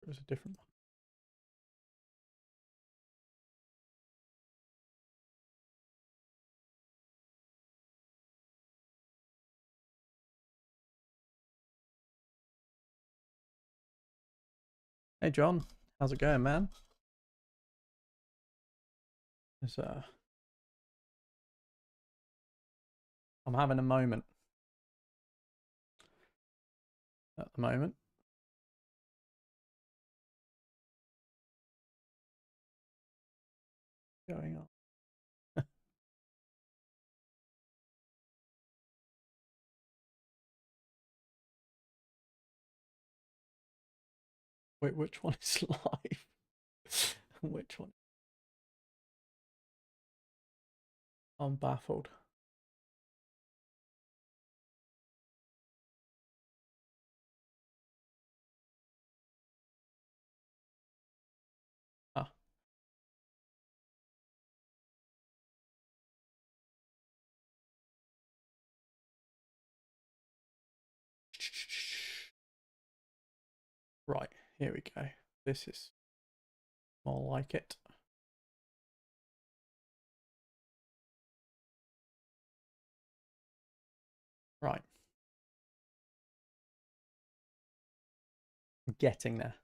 it was a different one. Hey John, how's it going, man? It's, I'm having a moment at the moment. Going on. Wait, which one is live? Which one? I'm baffled. Ah. Right, here we go. This is more like it. Right. I'm getting there.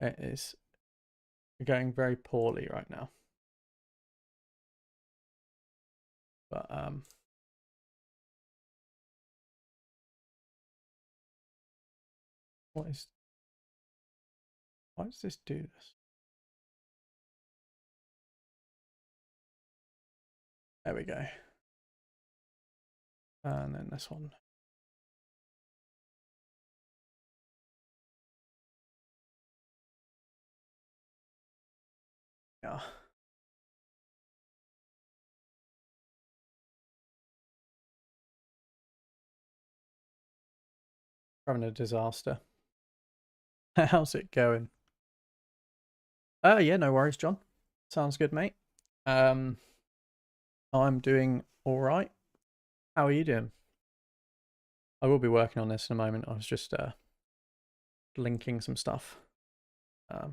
It is going very poorly right now. But why does this do this? There we go. And then this one. Yeah. Having a disaster. How's it going? Yeah, no worries, John. Sounds good, mate. I'm doing all right. How are you doing? I will be working on this in a moment. I was just linking some stuff for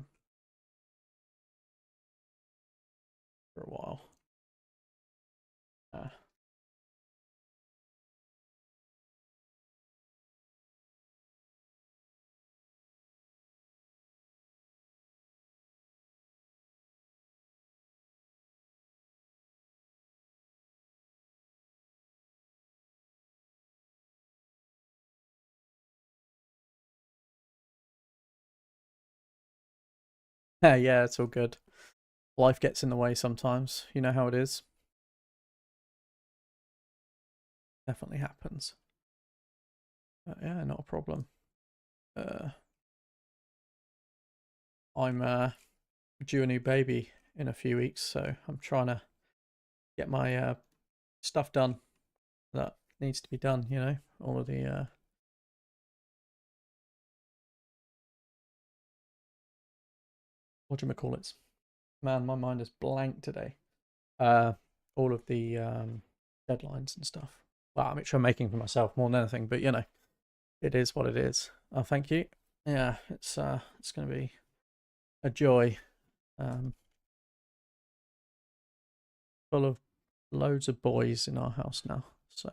a while. Yeah, it's all good. Life gets in the way sometimes. You know how it is. Definitely happens. Yeah, not a problem. I'm due a new baby in a few weeks, so I'm trying to get my stuff done that needs to be done. You know, all of the what do you call it? Man, my mind is blank today. All of the deadlines and stuff. Well, I'm sure I'm making for myself more than anything, but you know, it is what it is. Oh, thank you. Yeah, it's going to be a joy. Full of loads of boys in our house now, so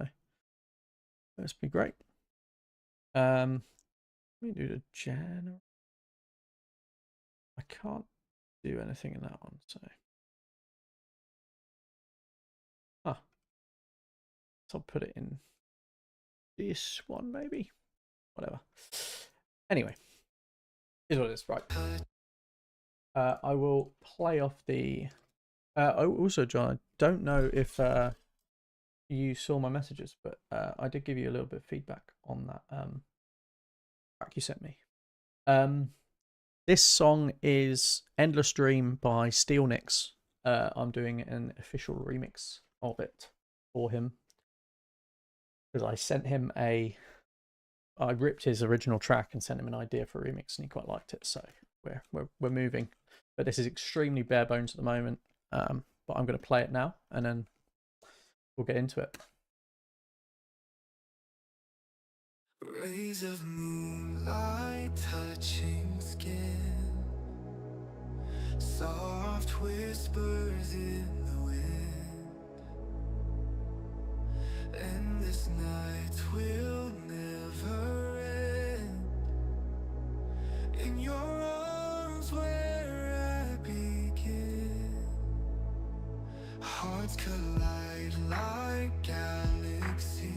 it's be great. Let me do the general. I can't do anything in that one, so so I'll put it in this one maybe. Whatever. Anyway, is what it is, right? I will play off the. Oh, also, John, I don't know if you saw my messages, but I did give you a little bit of feedback on that track you sent me. This song is Endless Dream by Steel Nix. I'm doing an official remix of it for him because I sent him I ripped his original track and sent him an idea for a remix, and he quite liked it. So we're moving, but this is extremely bare bones at the moment. But I'm going to play it now, and then we'll get into it. Rays of moonlight touching skin, Soft whispers in the wind, and this night will never end. In your arms where I begin, hearts collide like galaxies.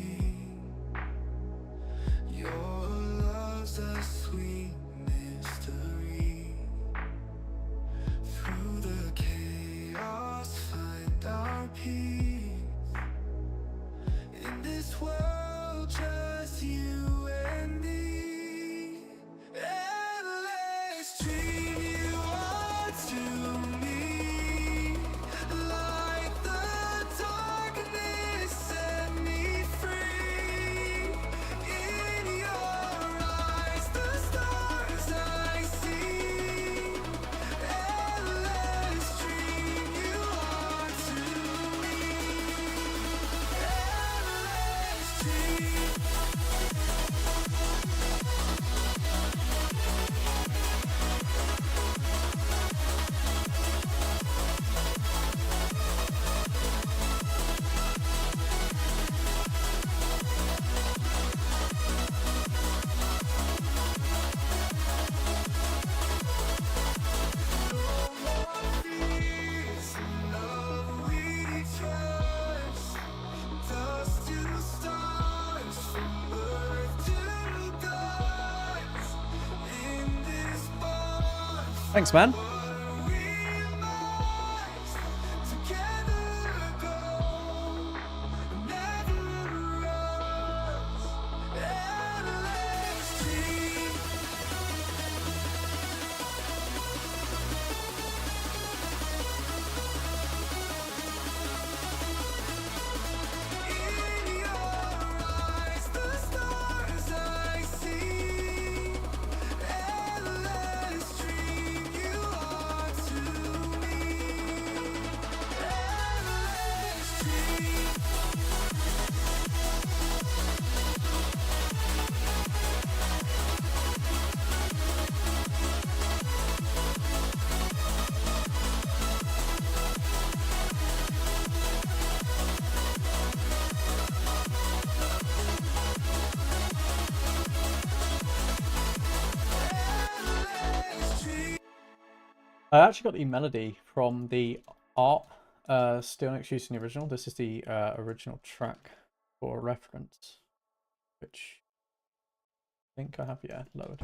Your love's a sweet mystery. Through the chaos, find our peace. In this world, just you and me. Endless dream you are to me. Like the darkness, set me free. In your eyes, the stars I see. Endless dream you are to me. Endless dream. Thanks, man. I actually got the melody from the ARP Steel Next using the original. This is the original track for reference, which I think I have, yeah, lowered.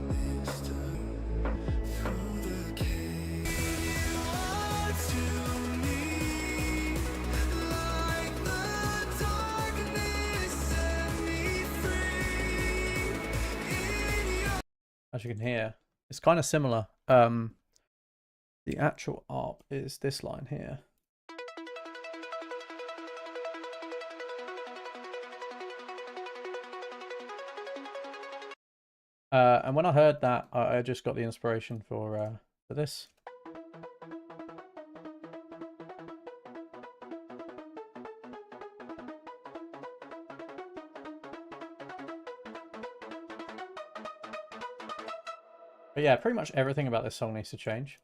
As you can hear, it's kind of similar. The actual ARP is this line here. And when I heard that, I just got the inspiration for this. But yeah, pretty much everything about this song needs to change.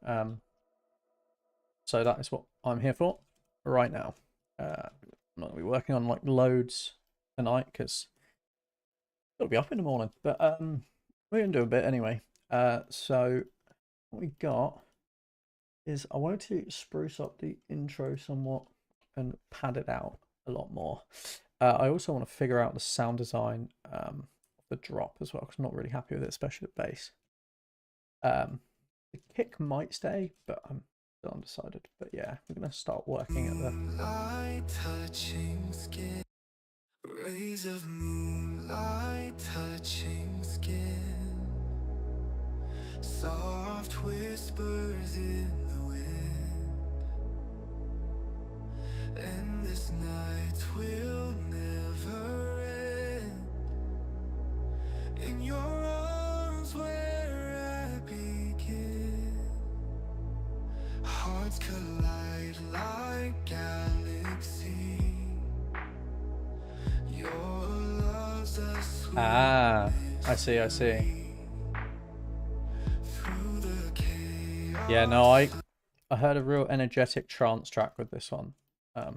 So that is what I'm here for right now. I'm not going to be working on like loads tonight because it'll be up in the morning. But we're going to do a bit anyway. So what we got is I wanted to spruce up the intro somewhat and pad it out a lot more. I also want to figure out the sound design of the drop as well because I'm not really happy with it, especially the bass. The kick might stay, but I'm still undecided. But yeah, we're gonna start working at the Moonlight touching skin, rays of moonlight touching skin, soft whispers in the wind, and this night will never end. In your arms where I begin, hearts collide like galaxies. Your love's a sweet I see. Yeah, no, I heard a real energetic trance track with this one. I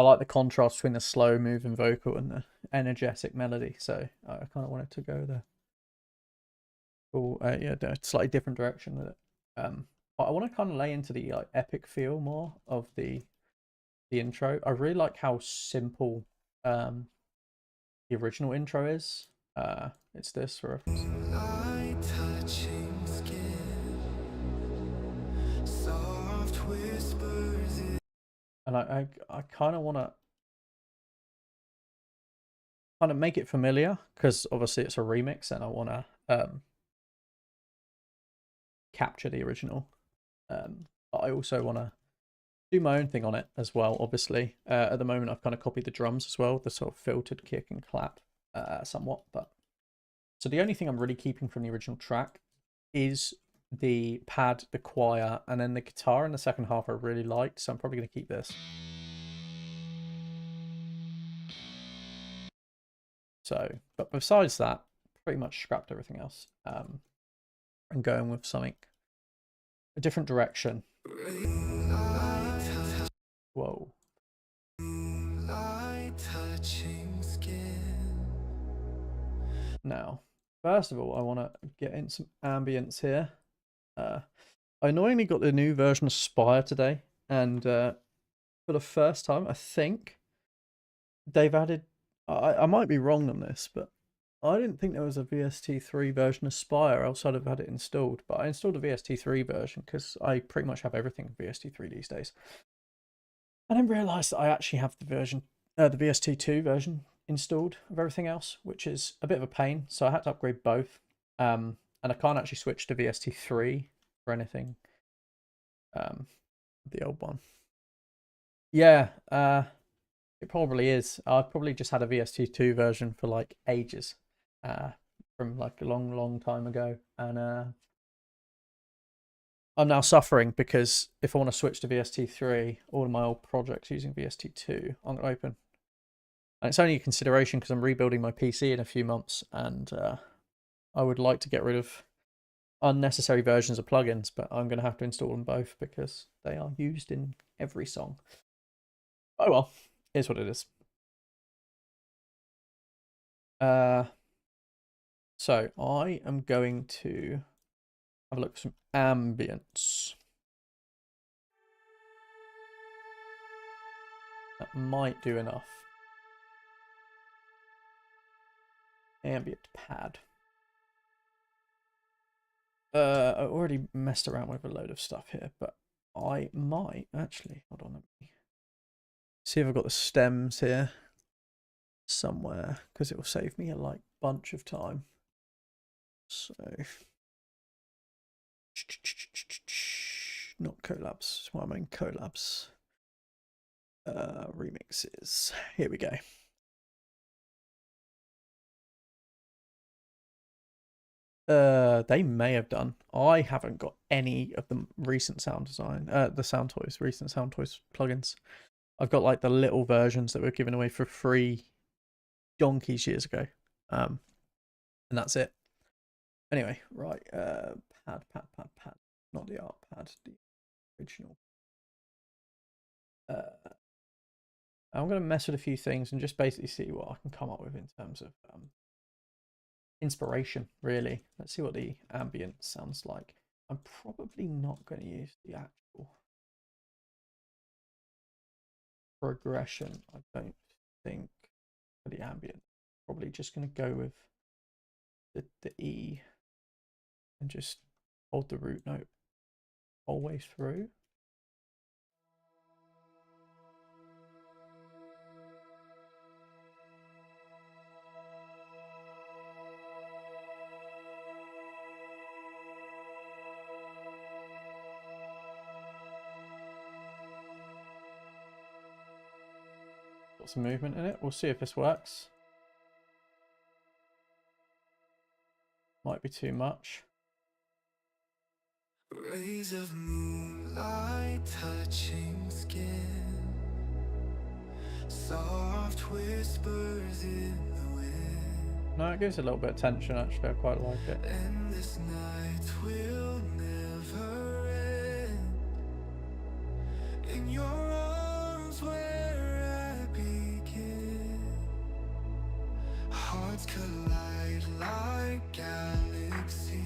like the contrast between the slow moving vocal and the energetic melody, so I kind of wanted to go the slightly different direction with it. But I want to kind of lay into the like epic feel more of the intro. I really like how simple the original intro is. It's this for Light touching skin, soft whispers in and I kind of want to kind of make it familiar because obviously it's a remix and I want to capture the original. But I also want to do my own thing on it as well. Obviously, at the moment I've kind of copied the drums as well, the sort of filtered kick and clap somewhat. But so the only thing I'm really keeping from the original track is the pad, the choir, and then the guitar in the second half I really liked, so I'm probably going to keep this. So, but besides that, pretty much scrapped everything else. And going with something, a different direction. Whoa. light touching skin. Now, first of all, I want to get in some ambience here. I annoyingly got the new version of Spire today, and for the first time, I think they've added. I might be wrong on this, but I didn't think there was a VST3 version of Spire, else I'd have had it installed. But I installed a VST3 version because I pretty much have everything VST3 these days. I didn't realise that I actually have the VST2 version installed of everything else, which is a bit of a pain. So I had to upgrade both, and I can't actually switch to VST3 for anything. The old one. Yeah, it probably is. I've probably just had a VST2 version for like ages, from like a long time ago, and I'm now suffering because if I want to switch to VST3, all of my old projects using VST2 aren't open. And it's only a consideration because I'm rebuilding my PC in a few months, and I would like to get rid of unnecessary versions of plugins, but I'm going to have to install them both because they are used in every song. Oh well, here's what it is. So I am going to have a look at some ambience. That might do enough. Ambient pad. I already messed around with a load of stuff here, but I might actually, hold on, let me see if I've got the stems here somewhere, because it will save me a like bunch of time. So not collabs, why am I in collabs? Remixes, here we go. They may have done. I haven't got any of the recent sound design, the Sound Toys, recent Sound Toys plugins. I've got like the little versions that were given away for free donkeys years ago. And that's it. Anyway, right, pad, not the art pad, the original. I'm going to mess with a few things and just basically see what I can come up with in terms of inspiration, really. Let's see what the ambient sounds like. I'm probably not going to use the actual progression, I don't think, for the ambient. Probably just going to go with the E and just hold the root note all the way through. Got some movement in it. We'll see if this works. Might be too much. Rays of moonlight touching skin, soft whispers in the wind. No, it gives a little bit of tension actually. I quite like it. And this night will never end. In your arms where I begin, hearts collide like galaxies.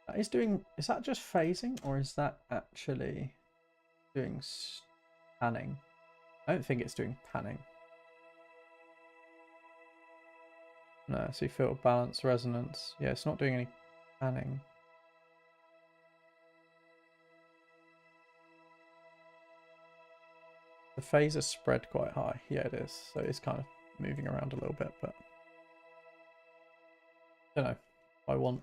That is doing. Is that just phasing, or is that actually doing panning? I don't think it's doing panning. No, so you feel balance, resonance. Yeah, it's not doing any panning. The phase is spread quite high. Yeah, it is. So it's kind of moving around a little bit, but I don't know. I want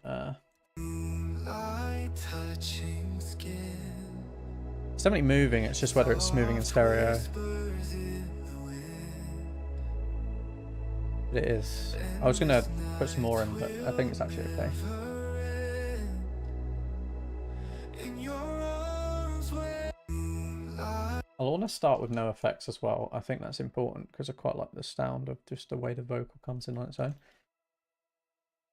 Moonlight touching skin. it's definitely moving. It's just whether it's moving in stereo. Whispers in the wind. But it is. I was gonna put some more in, but I think it's actually okay. In your arms where moonlight. I'll want to start with no effects as well. I think that's important because I quite like the sound of just the way the vocal comes in on its own.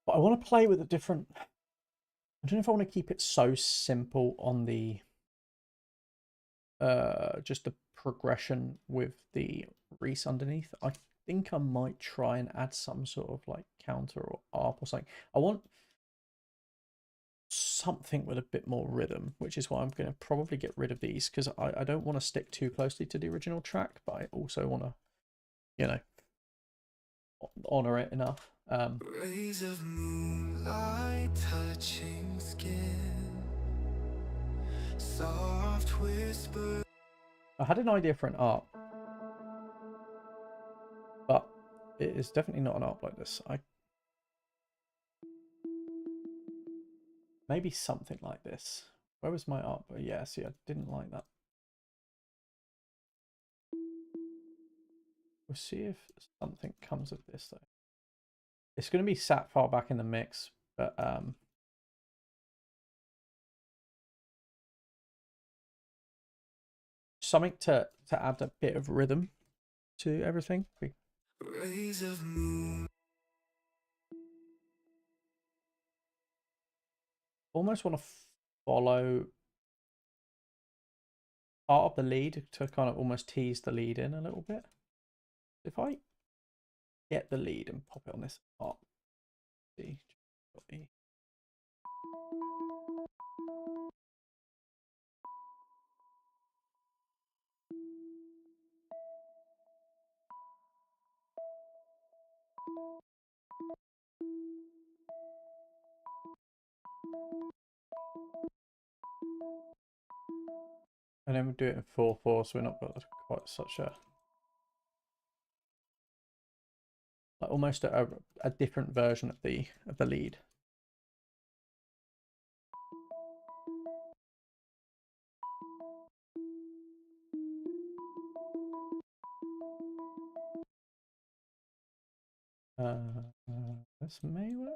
But I want to play with a different. I don't know if I want to keep it so simple on the just the progression with the Reese underneath. I think I might try and add some sort of like counter or ARP or something. I want something with a bit more rhythm, which is why I'm going to probably get rid of these, because I don't want to stick too closely to the original track, but I also want to, you know, honor it enough. Rays of moonlight touching skin. Soft whisper. I had an idea for an ARP, but it is definitely not an ARP like this. Maybe something like this. Where was my ARP? Yeah, see, I didn't like that. We'll see if something comes of this though. It's going to be sat far back in the mix, but something to add a bit of rhythm to everything. Rays of moon. Almost want to follow part of the lead to kind of almost tease the lead in a little bit. If I get the lead and pop it on this ARP, see, and then we'll do it in 4/4, so we're not got quite such a like almost a different version of the lead. This may work.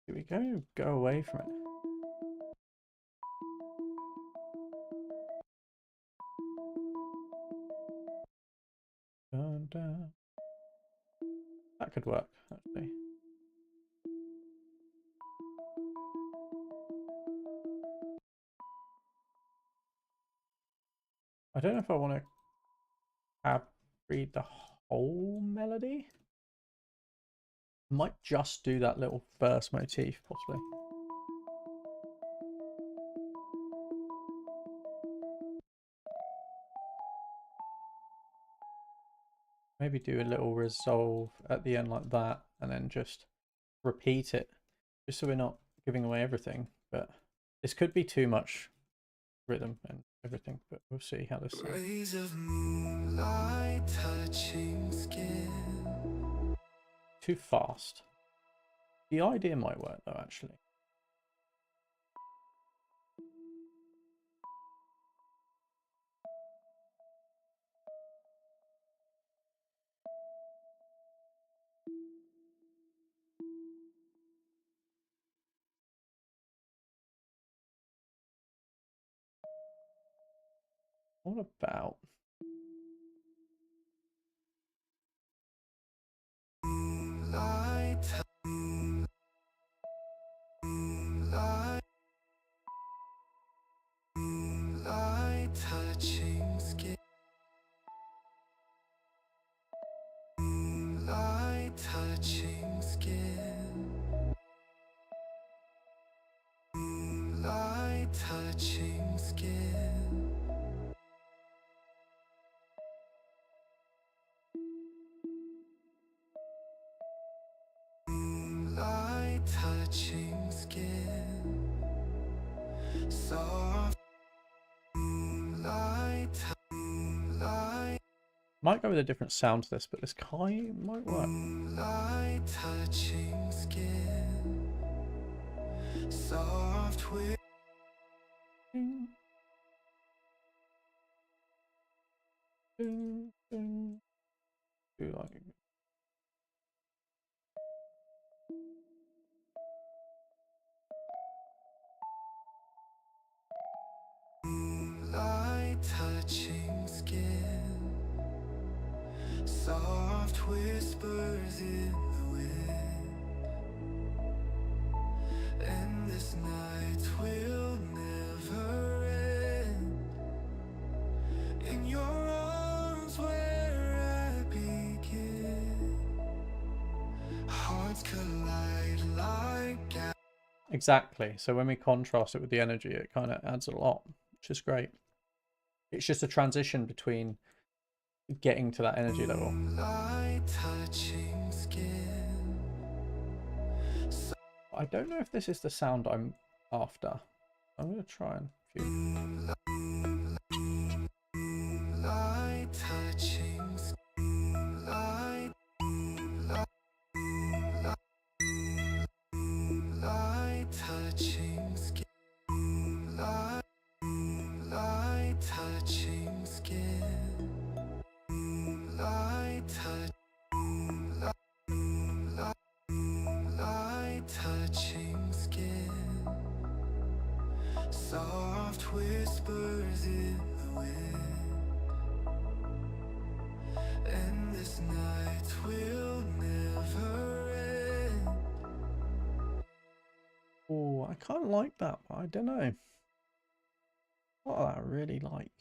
Here we go. Go away from it. That could work, actually. I don't know if I want to read the whole melody. Might just do that little first motif, possibly. Maybe do a little resolve at the end like that, and then just repeat it, just so we're not giving away everything. But this could be too much rhythm and everything, but we'll see how this sounds. Rays of moonlight touching skin. Too fast. The idea might work though, actually. What about Moonlight. touching skin, soft moonlight, moonlight, Might go with a different sound to this, but this kind might work. moonlight touching skin, soft wind. Ding, ding, ding. Do like Moonlight touching skin, soft whispers in the wind, and this night will never end. In your arms where I begin, hearts collide like gas. exactly. So when we contrast it with the energy, it kind of adds a lot, which is great. It's just a transition between getting to that energy level. Moonlight touching skin, I don't know if this is the sound I'm after. I'm going to try and moonlight touching skin, light, moonlight touching skin, light, moonlight touching skin, moonlight touch, moonlight, moonlight touching skin, soft whispers in the wind, and this night will never end. Oh, I kind of like that, but I don't know. What I really like.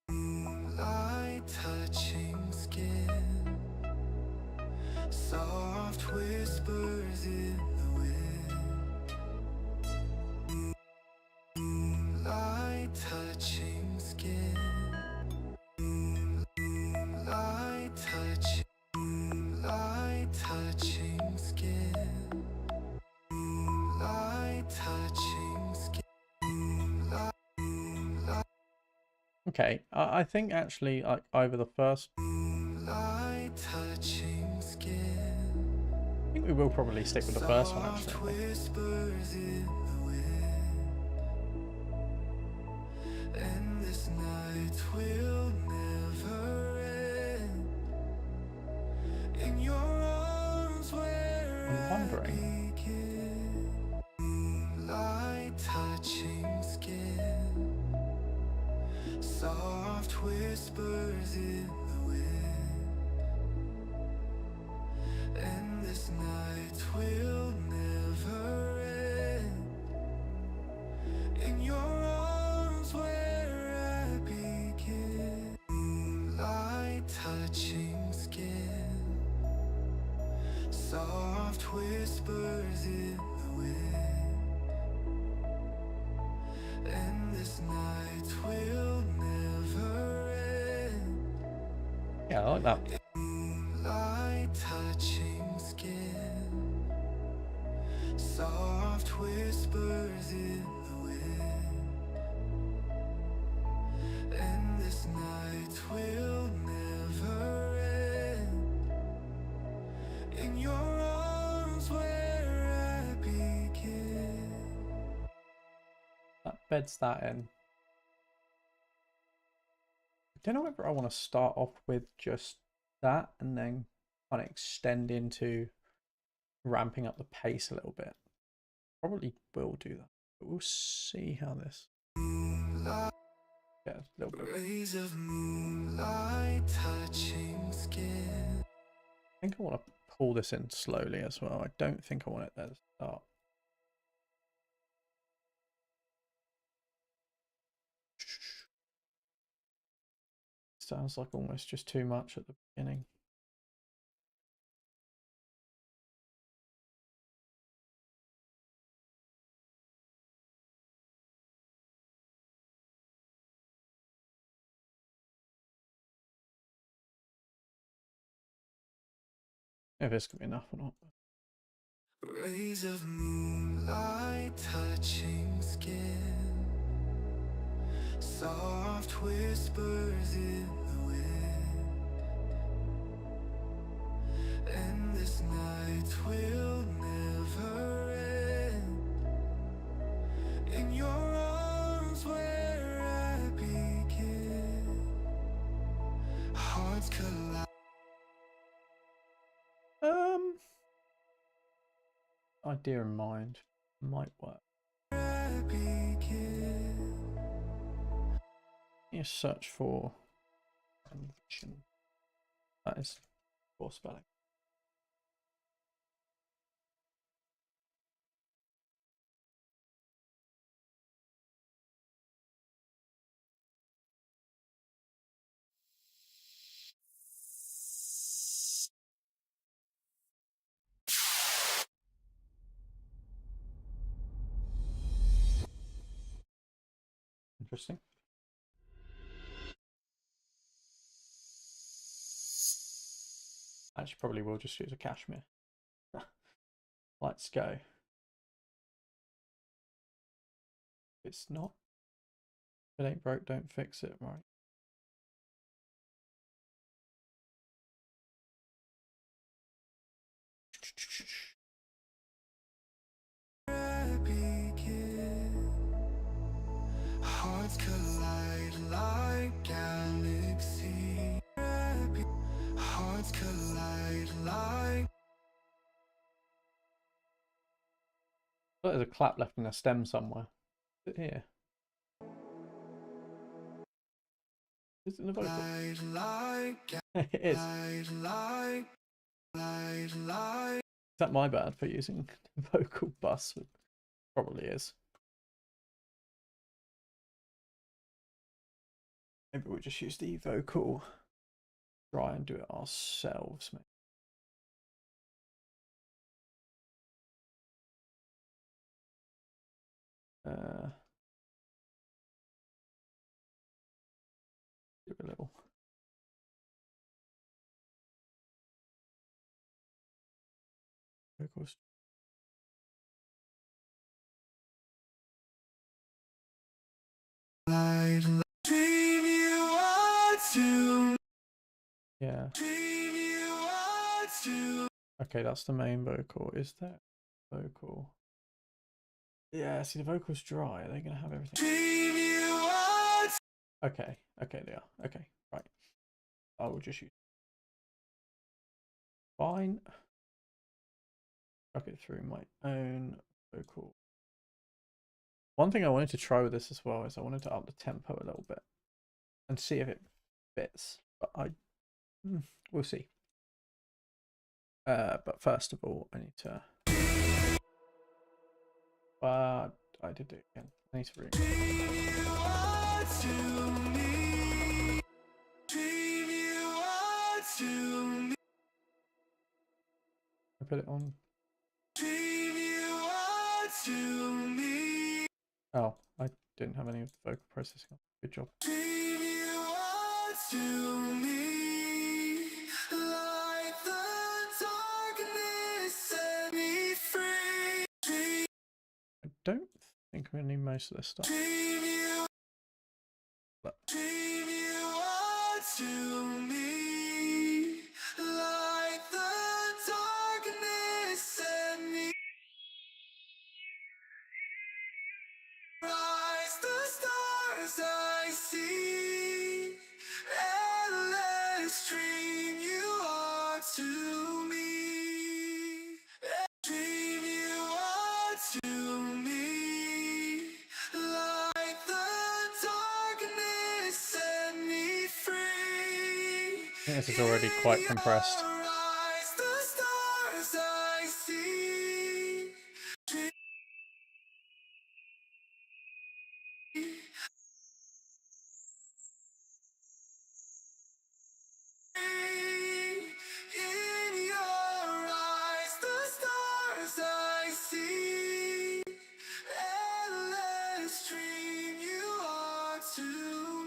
Moonlight touching skin, soft whispers in the wind. Moonlight touching skin, moonlight touching, moonlight touching skin, moonlight touching skin, moonlight, moonlight, Okay, I think actually like either the first. moonlight touching skin. I think we will probably stick with the first one actually. I think. Whispers in the wind, and this night will never end. In your arms where I'm wondering. I begin, moonlight touching skin, soft whispers in the wind, and this night will never end. In your arms where I begin, moonlight touching skin, soft whispers in the wind, and this night will never end. Yeah, I like that. Moonlight touching skin, soft whispers in the wind, and this night will never end. In your arms where I begin. That beds that in. I don't know whether I want to start off with just that and then kind of extend into ramping up the pace a little bit. Probably will do that, but we'll see how this. Yeah, a little bit. Rays of moonlight touching skin. I think I want to pull this in slowly as well. I don't think I want it there to start. Sounds like almost just too much at the beginning. If this can be enough or not. Rays of moonlight touching skin, soft whispers in the wind, and this night will never end. In your arms where I begin, hearts collide. Idea in mind might work. I begin. You search for conviction. That is poor spelling. Interesting. Actually, probably will just use a cashmere. Let's go. It's not. If it ain't broke, don't fix it, right? I begin. Hearts collide like galaxies. Hearts collide like. There's a clap left in a stem somewhere. Is it here? Is it in the vocal? It is. Is that my bad for using the vocal bus? It probably is. Maybe we'll just use the vocal dry and do it ourselves, maybe. Do a little. Vocals. Yeah. Okay, that's the main vocal. Is that vocal? Yeah, see, the vocal's dry. Are they going to have everything? Okay, okay, they are. Okay, right. I will just use. Fine. Chuck it through my own vocal. One thing I wanted to try with this as well is I wanted to up the tempo a little bit and see if it fits. But we'll see. But first of all, I need to. But I did do it again. I need to read. I put it on. Oh, I didn't have any of the vocal processing. Good job. I don't think I'm going to need most of this stuff. But I see, endless dream you are to me, dream you are to me, like the darkness set me free. I think this is already quite compressed. The stars I see. In your eyes, the stars I see. Endless dream you are to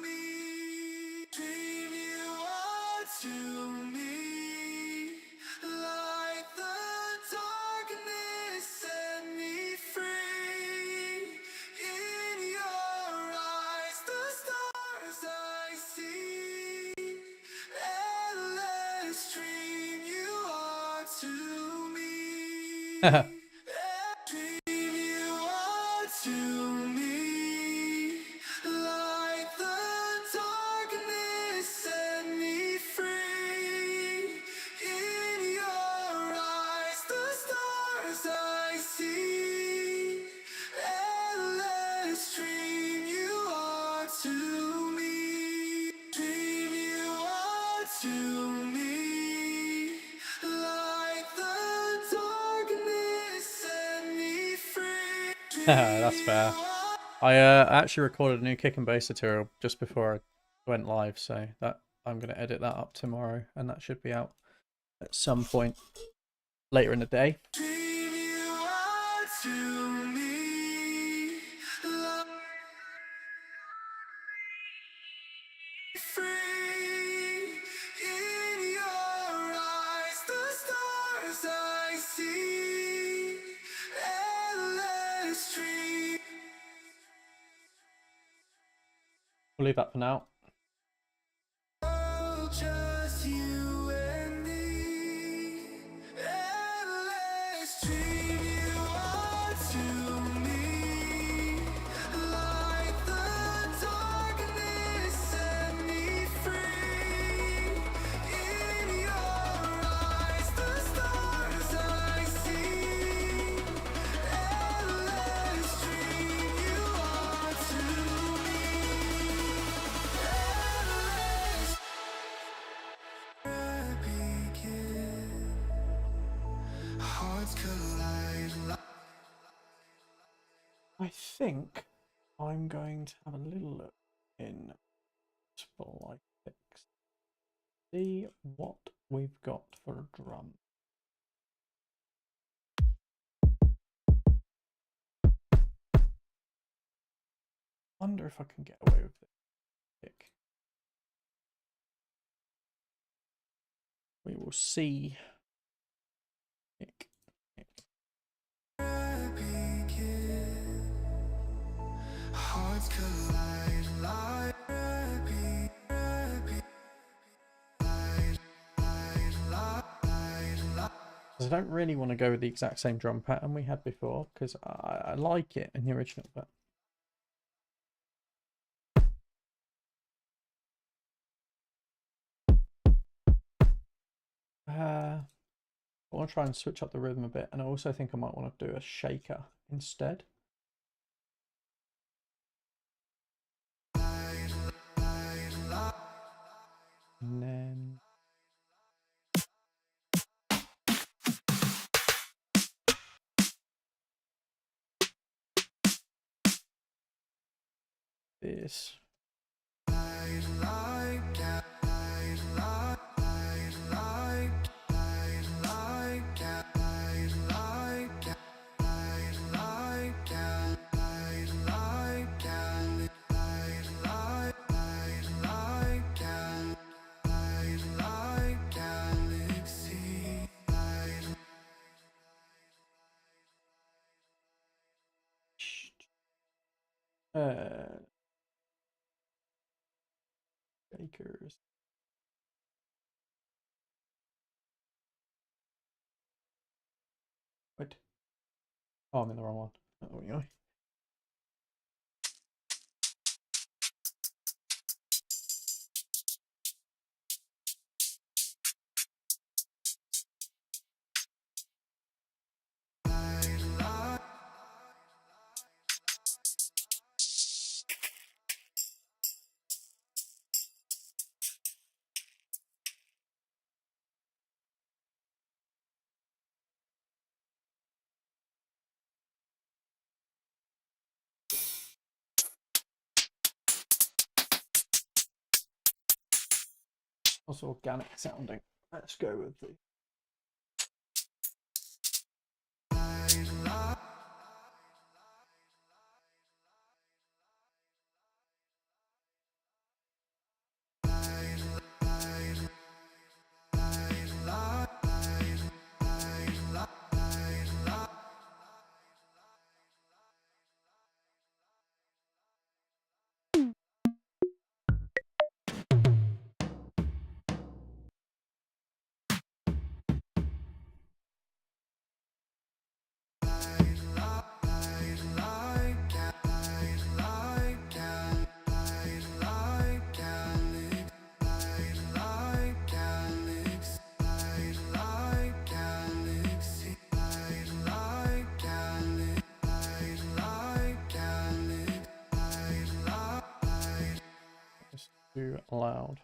me. Dream you are to me. Like the darkness Dream you are to me, like the darkness set me free. In your eyes, the stars I see. Endless dream you are to me. Dream you are to me, like the darkness set me free. That's fair. I actually recorded a new kick and bass tutorial just before I went live, so that I'm going to edit that up tomorrow, and that should be out at some point later in the day. Dream you are to me, like free. In your eyes, the stars I see. Endless dream. We'll leave that for now. Oh, just you and me. Endless dream you are to me. Like the darkness set me free. In your eyes, the stars I see. Endless dream you are to me. Endless begin. Hearts collide. I think I'm going to have a little look in Splice, see what we've got for a drum. Wonder if I can get away with this kick. We will see. Kick. Begin. Hearts collide. Because I don't really want to go with the exact same drum pattern we had before, because I like it in the original, but I want to try and switch up the rhythm a bit, and I also think I might want to do a shaker instead. And then this. Shakers. Wait. Oh, I'm in the wrong one. Oh, yeah. Also organic sounding. Let's go with the. too loud.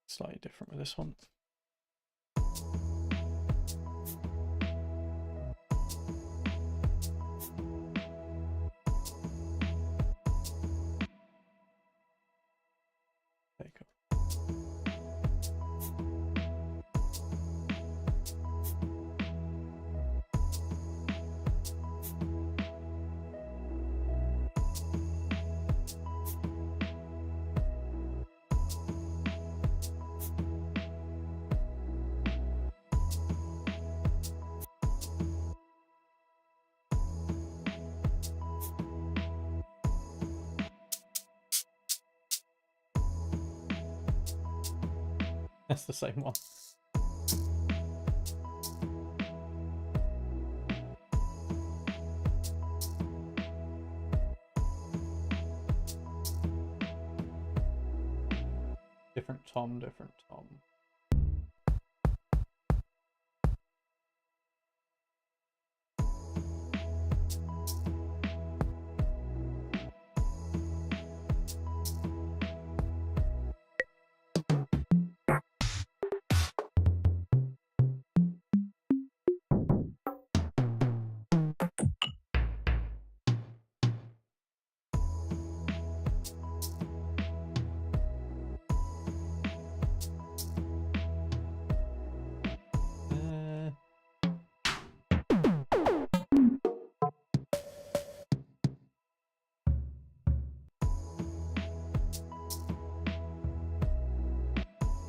Slightly different with this one. Take up. That's the same one. Different tom, different tom.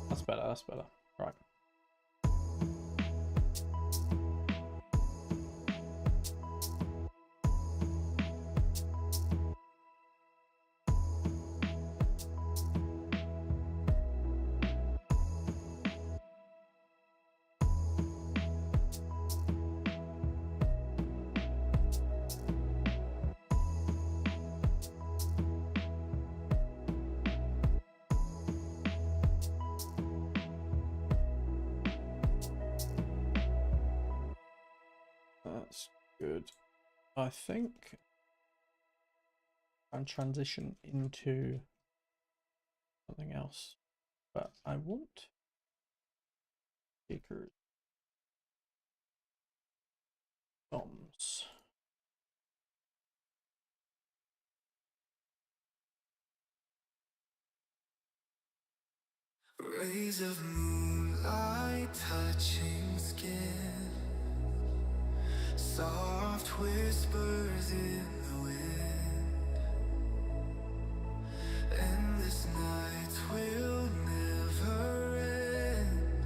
That's better, that's better. Right. That's good. I think I'll transition into something else, but I want speakers. Bombs. Rays of moonlight touching skin, soft whispers in the wind, and this night will never end.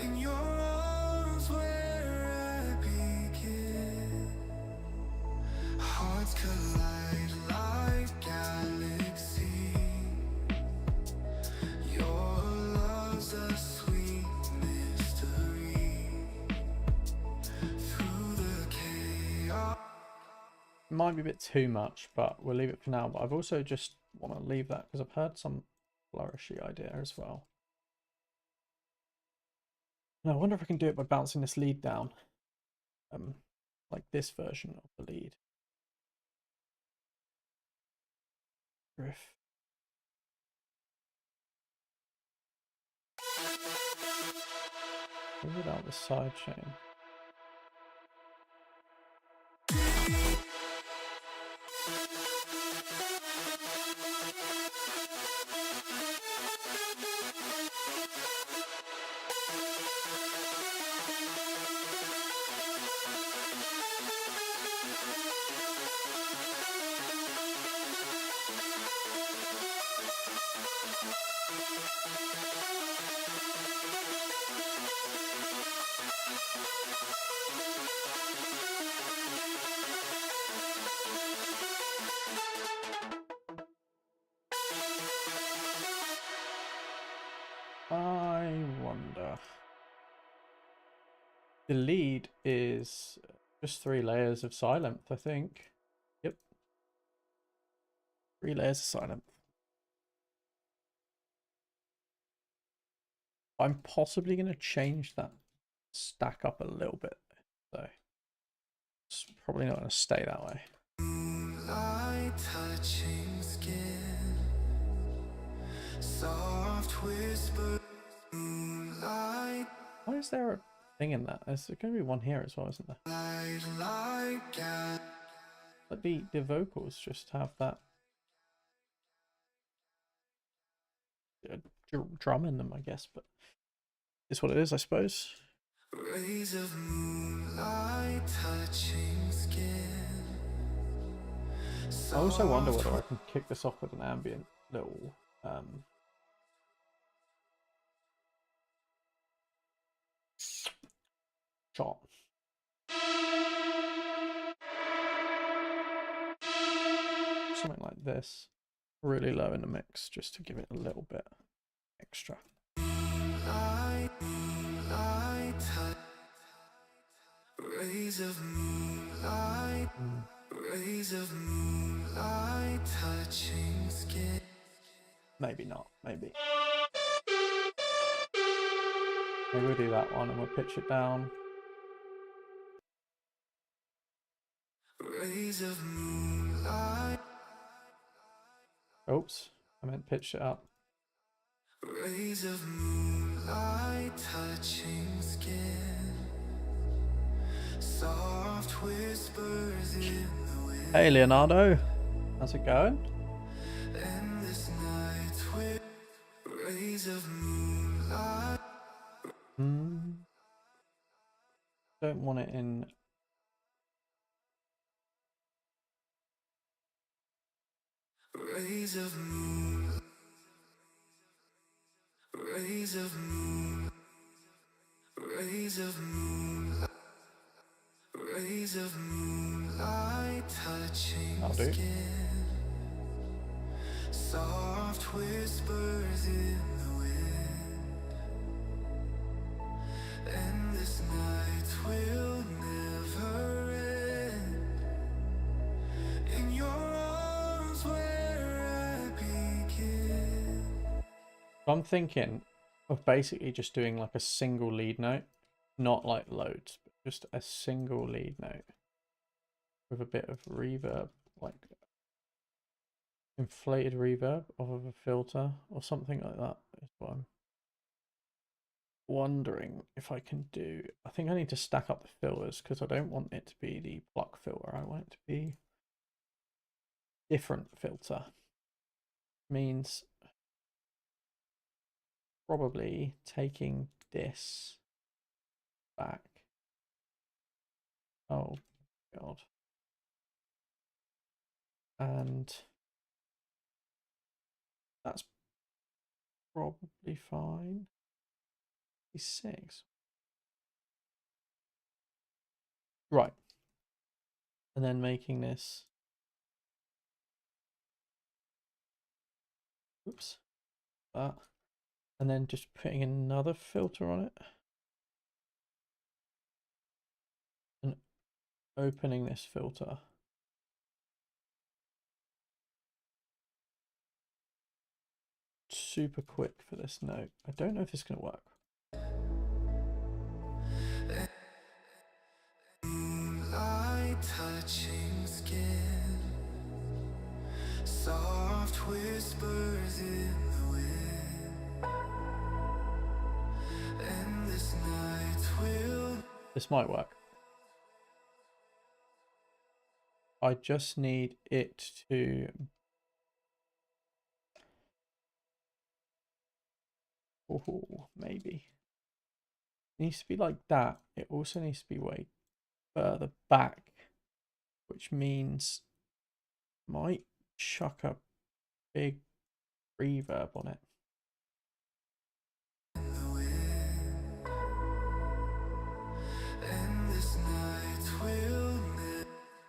In your arms where I begin, hearts collide like galaxies. Your love's a sweet mystery through the chaos. Might be a bit too much, but we'll leave it for now. But I've also just want to leave that because I've heard some flourishy idea as well. And I wonder if I can do it by bouncing this lead down, like this version of the lead. Riff. Without the side chain. The lead is just 3 layers of Psylenthe, I think. Yep. 3 layers of Psylenthe. I'm possibly going to change that stack up a little bit, so it's probably not going to stay that way. Moonlight touching skin, soft whisper, moonlight, Why is there a thing in that? There's going to be one here as well, isn't there? light like gas. But the vocals just have that drum in them, I guess, but it's what it is, I suppose. Rays of moonlight touching skin. I also wonder whether I can kick this off with an ambient little shot. Something like this, really low in the mix, just to give it a little bit extra. Moonlight, moonlight, rays of moonlight, rays of moonlight touching skin. Maybe not, maybe. Maybe we'll do that one and we'll pitch it down. Rays of moonlight, Oops, I meant pitch it up. rays of moonlight touching skin. Soft whispers in the wind. Hey Leonardo, how's it going? And this night with rays of moonlight. Don't want it in. Rays of moon, rays of moon, rays of moonlight, rays of moonlight touching I'll do. skin. Soft whispers in the wind, and this night will never end. In your arms where I begin. I'm thinking of basically just doing like a single lead note, not like loads, but just a single lead note with a bit of reverb, like inflated reverb off of a filter or something like that is what I'm wondering if I can do. I think I need to stack up the filters because I don't want it to be the pluck filter. I want it to be different filter. Means probably taking this back. Oh god. And that's probably fine. 6. Right. And then making this. Oops. That. And then just putting another filter on it. And opening this filter. Super quick for this note. I don't know if it's going to work. Moonlight touching skin, soft whispers in the wind, and this night will. This might work. I just need it to. Oh, maybe. It needs to be like that. It also needs to be way further back, which means might chuck a big reverb on it.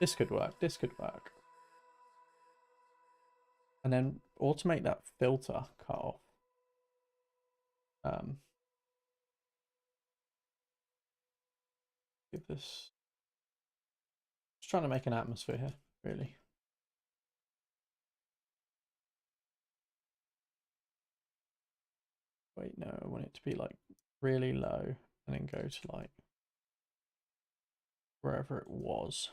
This could work. This could work. And then automate that filter cut off. this. Just trying to make an atmosphere here, really. Wait, no, I want it to be like really low and then go to like wherever it was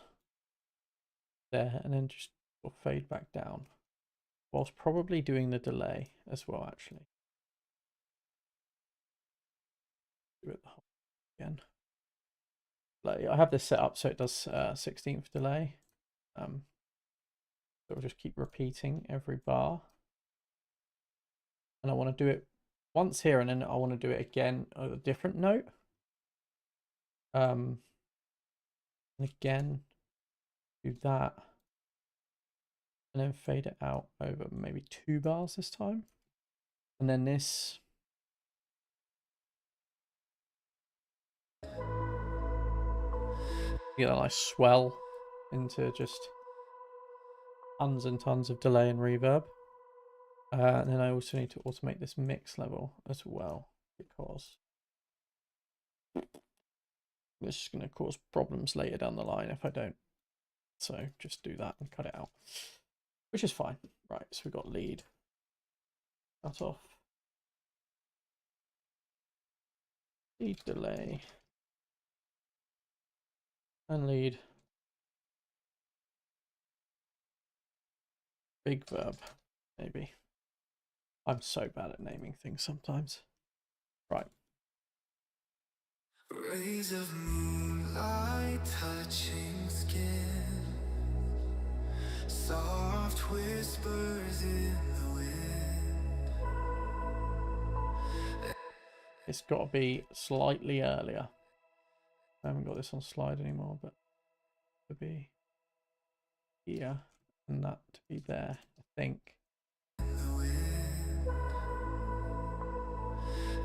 there, and then just sort of fade back down, whilst probably doing the delay as well, actually. Do it the whole again. Like, I have this set up so it does 16th delay. So it'll just keep repeating every bar. And I want to do it once here, and then I want to do it again at a different note. And again, do that. And then fade it out over maybe 2 bars this time. And then this. Get a nice swell into just tons and tons of delay and reverb. And then I also need to automate this mix level as well, because this is going to cause problems later down the line if I don't. So just do that and cut it out, which is fine. Right, so we've got lead, cut off, lead delay, and lead, big verb, maybe. I'm so bad at naming things sometimes. Right. Rays of moonlight touching skin, soft whispers in the wind. It's got to be slightly earlier. I haven't got this on slide anymore, but to be here and that to be there, I think.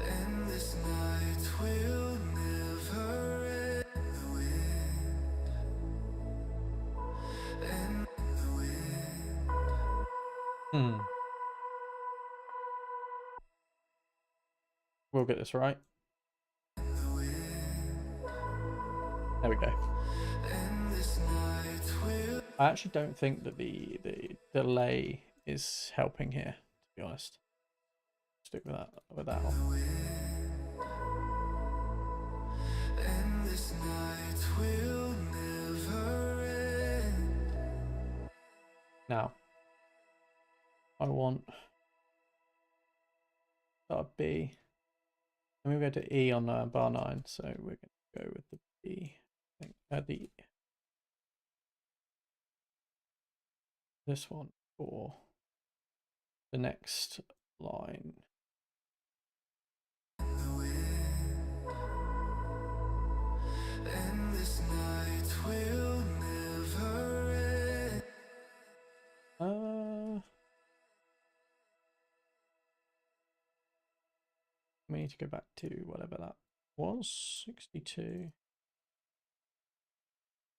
And this night will never end. The wind and the wind. We'll get this right. There we go. I actually don't think that the delay is helping here, to be honest. Stick with that one. And this night will never end. Now, I want B. And we go to E on bar 9, so we're going to go with the B. I think this one for the next line. And this night will never end. We need to go back to whatever that was, 62.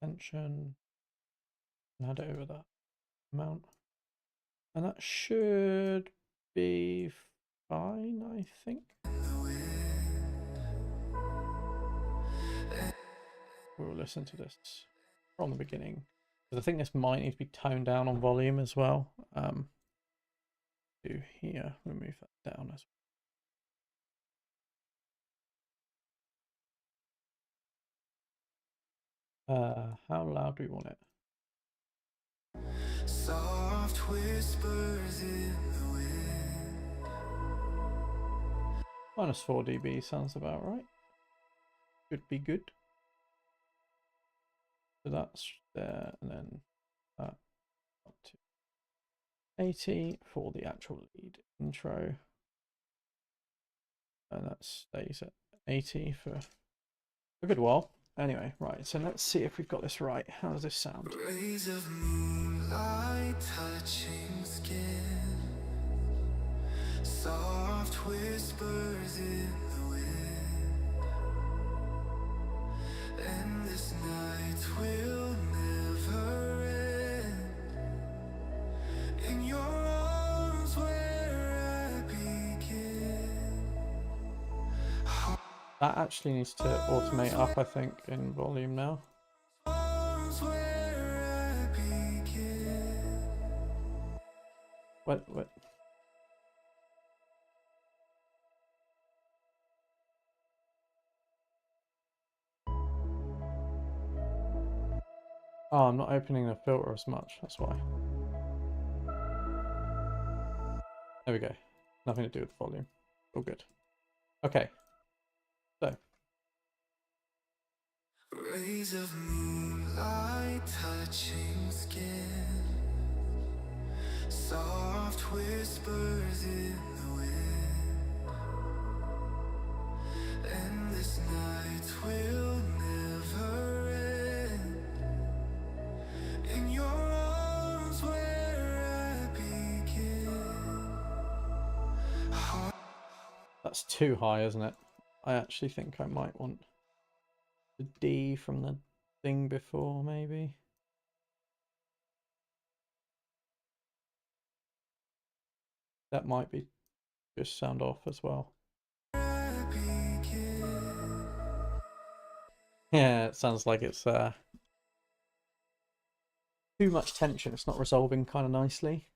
Tension, and add it over that amount. And that should be fine, I think. We'll listen to this from the beginning, because I think this might need to be toned down on volume as well. Do here, remove that down as well. How loud do we want it? Soft whispers in the wind. -4 dB sounds about right. Should be good. So that's there, and then that up to 80 for the actual lead intro. And that stays at 80 for a good while. Anyway, right, so let's see if we've got this right. How does this sound? Rays of moonlight touching skin, soft whispers in the wind. And this night will never end. In your arms where I begin. That actually needs to automate up, I think, in volume now. What? Oh, I'm not opening the filter as much, that's why. There we go. Nothing to do with the volume. All good. Okay. So. Rays of moonlight touching skin, soft whispers in the wind, and this night will never end. In your arms where I begin. That's too high, isn't it? I actually think I might want the D from the thing before, maybe. That might be just sound off as well. Yeah, it sounds like it's too much tension. It's not resolving kind of nicely.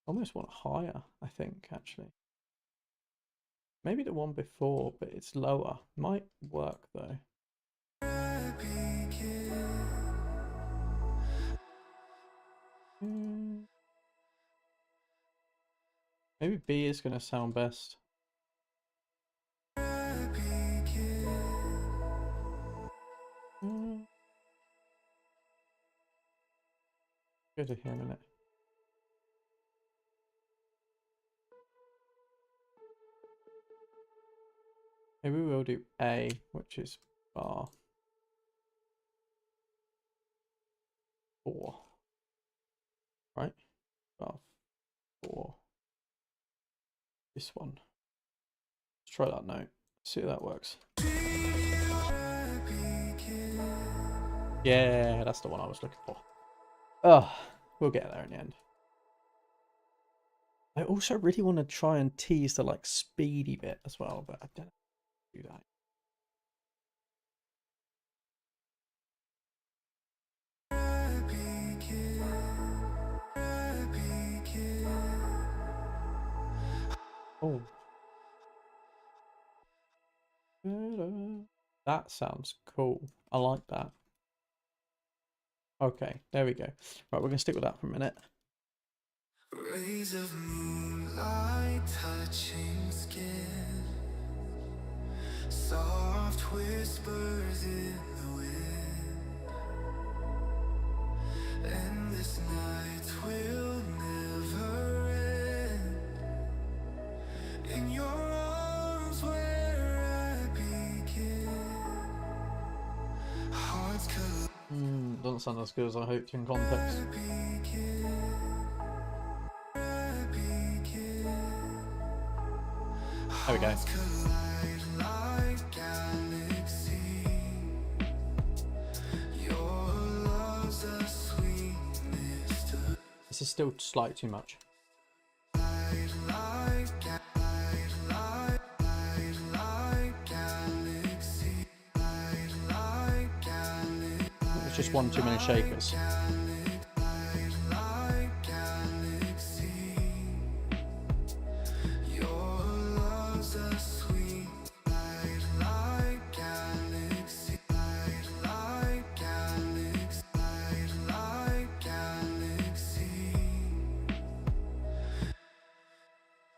Almost want higher, I think, actually. Maybe the one before, but it's lower. Might work, though. Maybe B is going to sound best. Go to here in a minute. Maybe we'll do A, which is bar 4. Right? Bar 4. This one. Let's try that note. See if that works. Yeah, that's the one I was looking for. Oh, we'll get there in the end. I also really want to try and tease the like speedy bit as well, but I don't do that. Oh. That sounds cool. I like that. Okay, there we go. Right, we're going to stick with that for a minute. Rays of moonlight touching skin, soft whispers in the wind, and this night will never end. In your arms where I begin, hearts collide. Doesn't sound as good as I hoped in context. There we go. This is still slightly too much. It's just one too many shakers.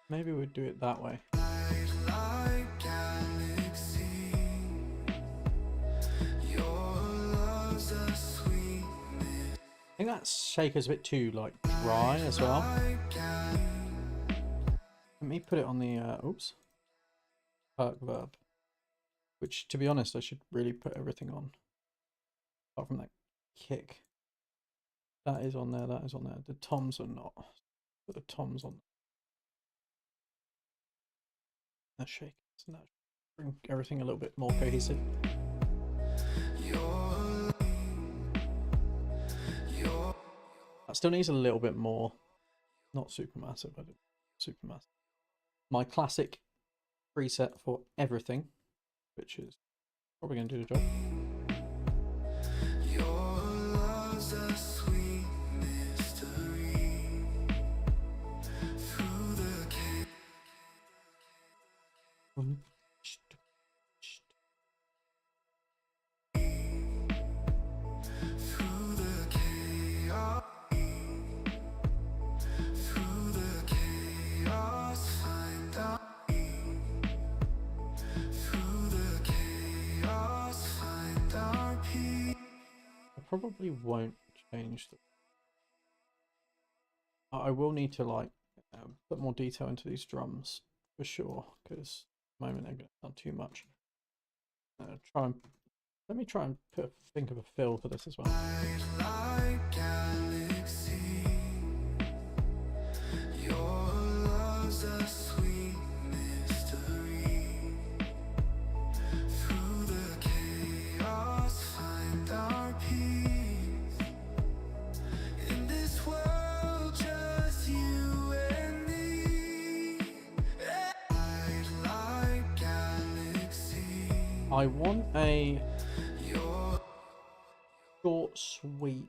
Maybe we'd do it that way. I think that shaker's a bit too like dry as well. Let me put it on the oops, perk verb, which to be honest I should really put everything on apart from that kick. That is on there, that is on there. The toms are not. Put the toms on. That shake, so that bring everything a little bit more cohesive. That still needs a little bit more. Not super massive, but super massive. My classic preset for everything, which is probably going to do the job. Your love's a sweet mystery. Through the chaos. Through the chaos, through the chaos, find out. Through the chaos, find our peace. I probably won't change the. I will need to like put more detail into these drums for sure, because at the moment they're going to sound too much. Let me try and think of a fill for this as well. Like galaxy, your love's a sweet mystery. Through the chaos, find our peace. In this world, just you and me. Like galaxy, I want a your short sweep.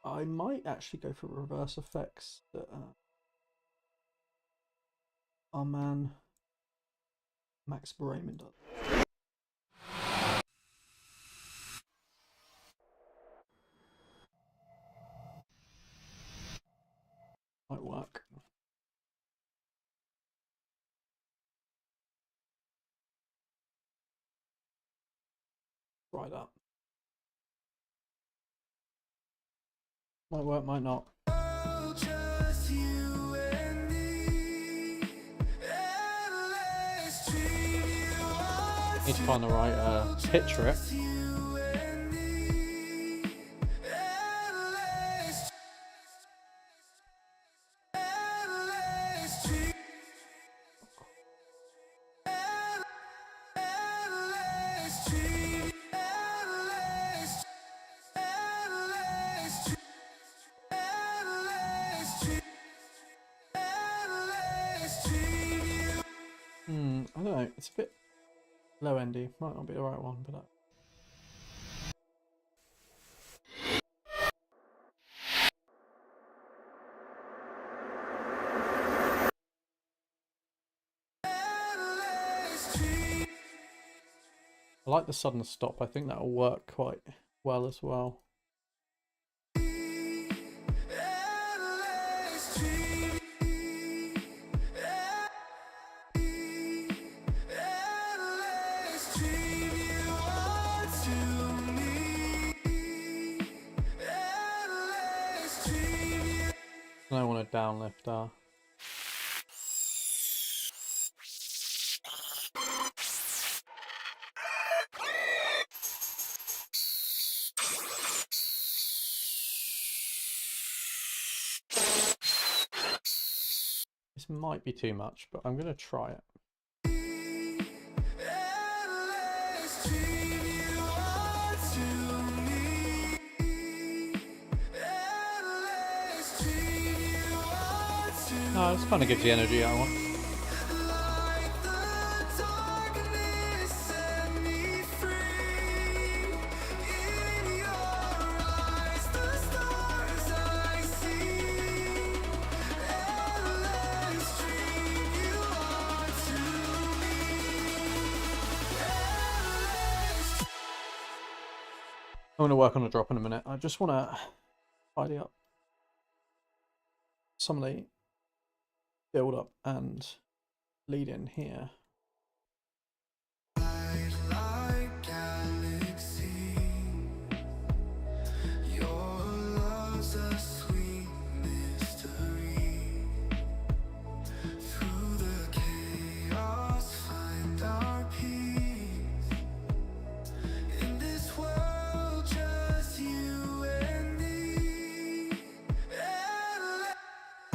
I might actually go for reverse effects that our man Max Brayman does. Might work. Try that. Might work, might not. just you and me. Endless dream you are Need to find the right pitch for it. you and me. Endless, endless dream. Endless dream. Endless, endless dream. Endless dream. Endless dream you. I don't know. It's a bit low endy. Might not be the right one, but Endless dream. I like the sudden stop. I think that'll work quite well as well. Endless dream. Endless dream you are to me. Endless dream you. And I want to downlift. This might be too much, but I'm going to try it. Endless dream you are to me. Endless dream you are to No, this kind of gives the energy I want. Like the darkness, set me free. In your eyes, the stars I see. Endless dream you are to me. Endless. I'm going to work on a drop in a minute. I just want to tidy up some of the build up and lead in here. Like galaxy, your love's a sweet mystery. Through the chaos, find our peace. In this world, just you and me.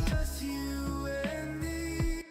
Just you and me.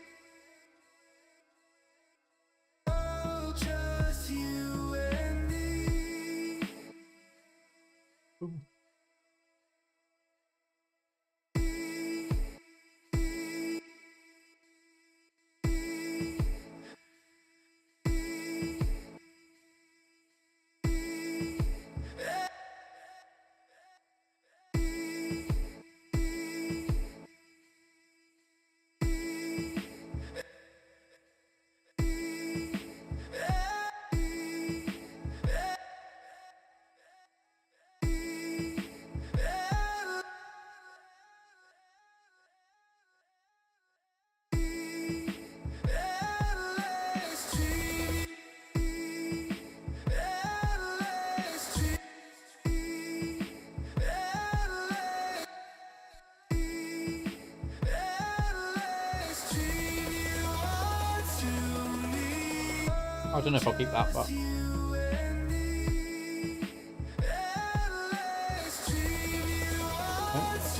I don't know if I'll keep that, but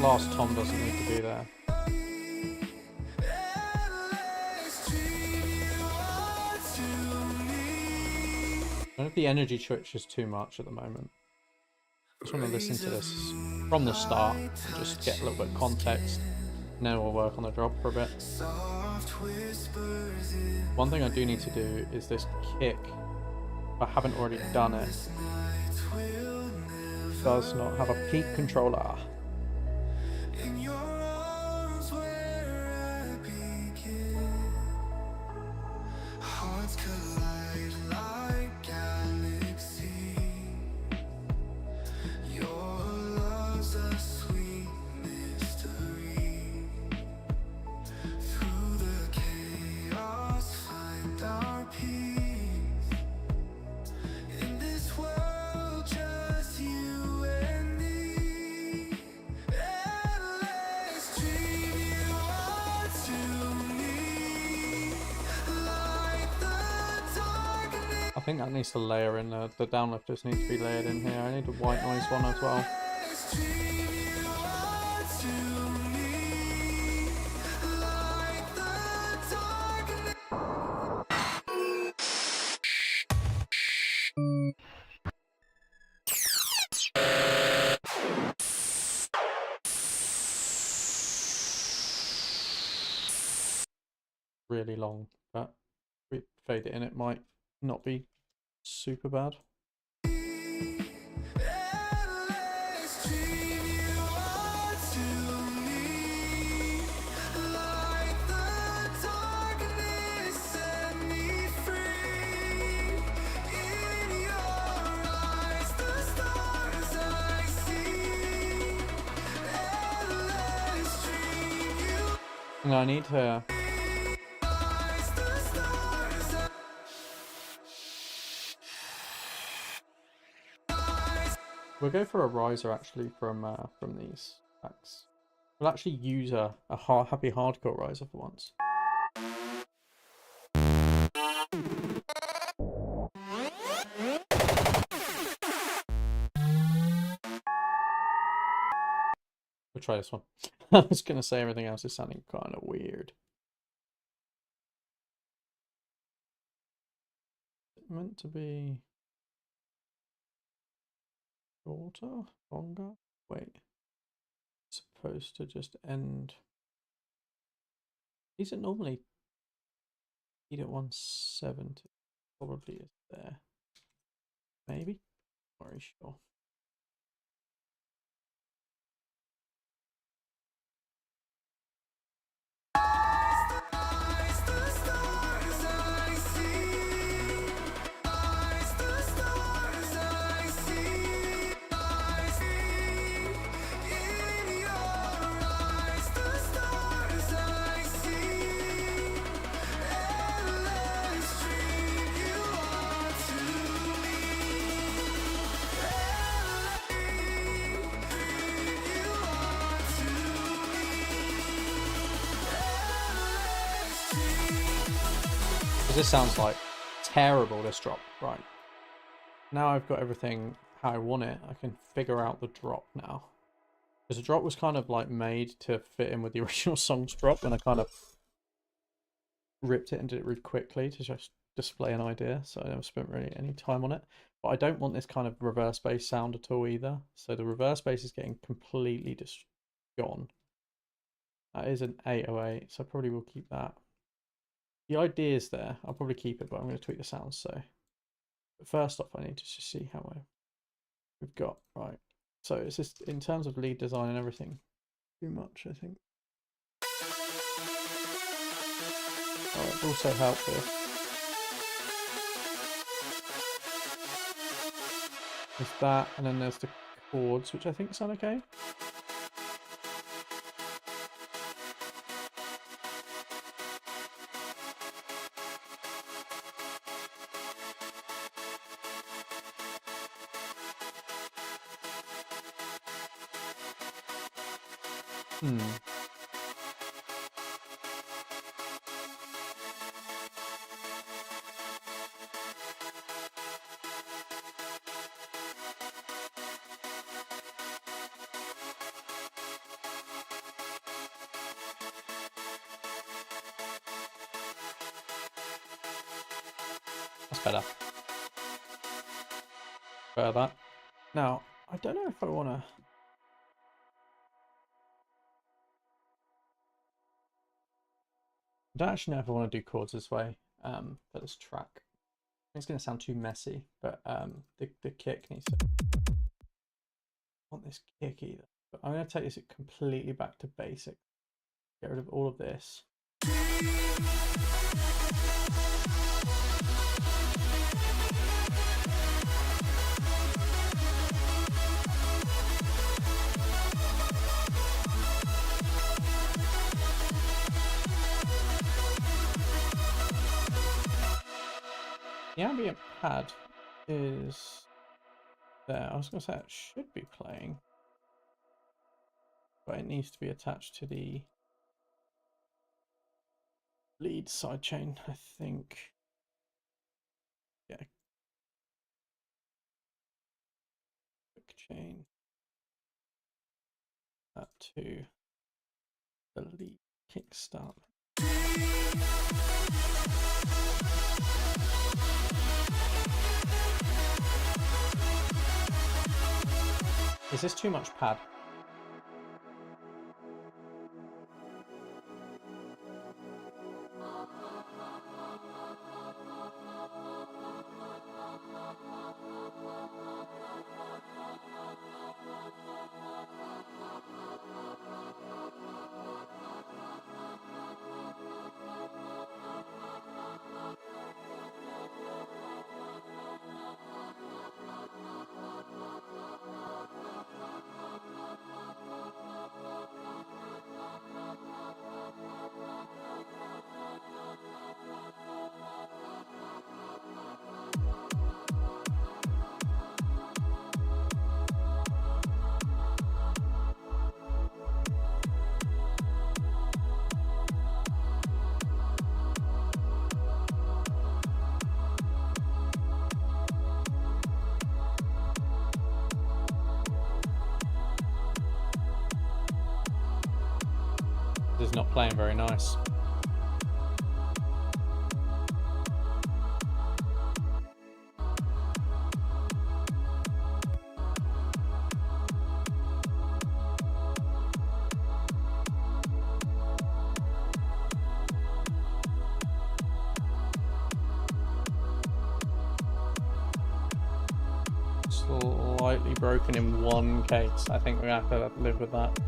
last Tom doesn't need to be there. I don't know if the energy switch is too much at the moment. I just want to listen to this from the start and just get a little bit of context. And then we'll work on the drop for a bit. One thing I do need to do is this kick. If I haven't already done it, does not have a peak controller. I think that needs to layer in, the downlifters need to be layered in here. I need a white noise one as well. Really long, but if we fade it in, it might not be super bad. And I need to we'll go for a riser actually from these packs. We'll actually use a happy hardcore riser for once. We'll try this one. I was gonna say everything else is sounding kind of weird. Is it meant to be shorter, longer? Wait, it's supposed to just end. Is it normally peaked at 170? Probably is there. Maybe. Not very sure. This sounds like terrible, this drop. Right. Now I've got everything how I want it, I can figure out the drop now. Because the drop was kind of like made to fit in with the original song's drop, and I kind of ripped it and did it really quickly to just display an idea, so I never spent really any time on it. But I don't want this kind of reverse bass sound at all either. So the reverse bass is getting completely just gone. That is an 808, so I probably will keep that. The idea is there. I'll probably keep it, but I'm going to tweak the sounds. So, but first off, I need to just see how we've got. Right. So it's just in terms of lead design and everything, too much, I think. Oh, it also helped with there's that, and then there's the chords, which I think sound okay. That's better. Better that. Now, I don't know if I want to... I don't actually know if I want to do chords this way for this track. It's going to sound too messy, but the kick needs to... I want this kick either. But I'm going to take this completely back to basic. Get rid of all of this. The ambient pad is there. I was going to say it should be playing, but it needs to be attached to the lead sidechain, I think. Yeah. Quick chain that to the lead kickstart. Is this too much pad? This is not playing very nice. Slightly broken in one case. I think we have to live with that.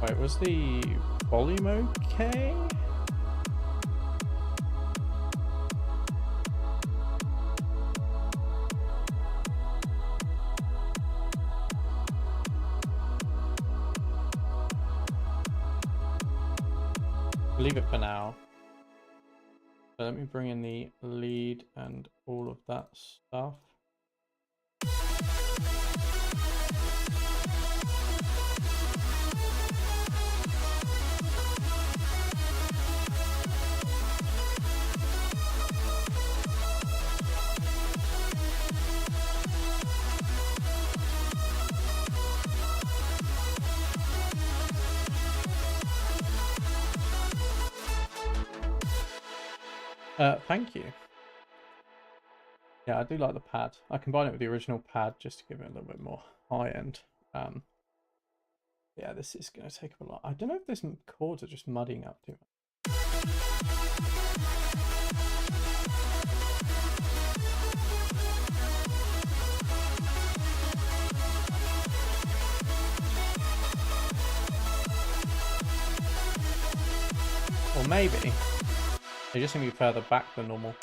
Wait, was the volume okay? Leave it for now. So let me bring in the lead and all of that stuff. Thank you. Yeah, I do like the pad. I combine it with the original pad just to give it a little bit more high end. Yeah, this is going to take up a lot. I don't know if these chords are just muddying up too much. Or maybe they just need to be further back than normal.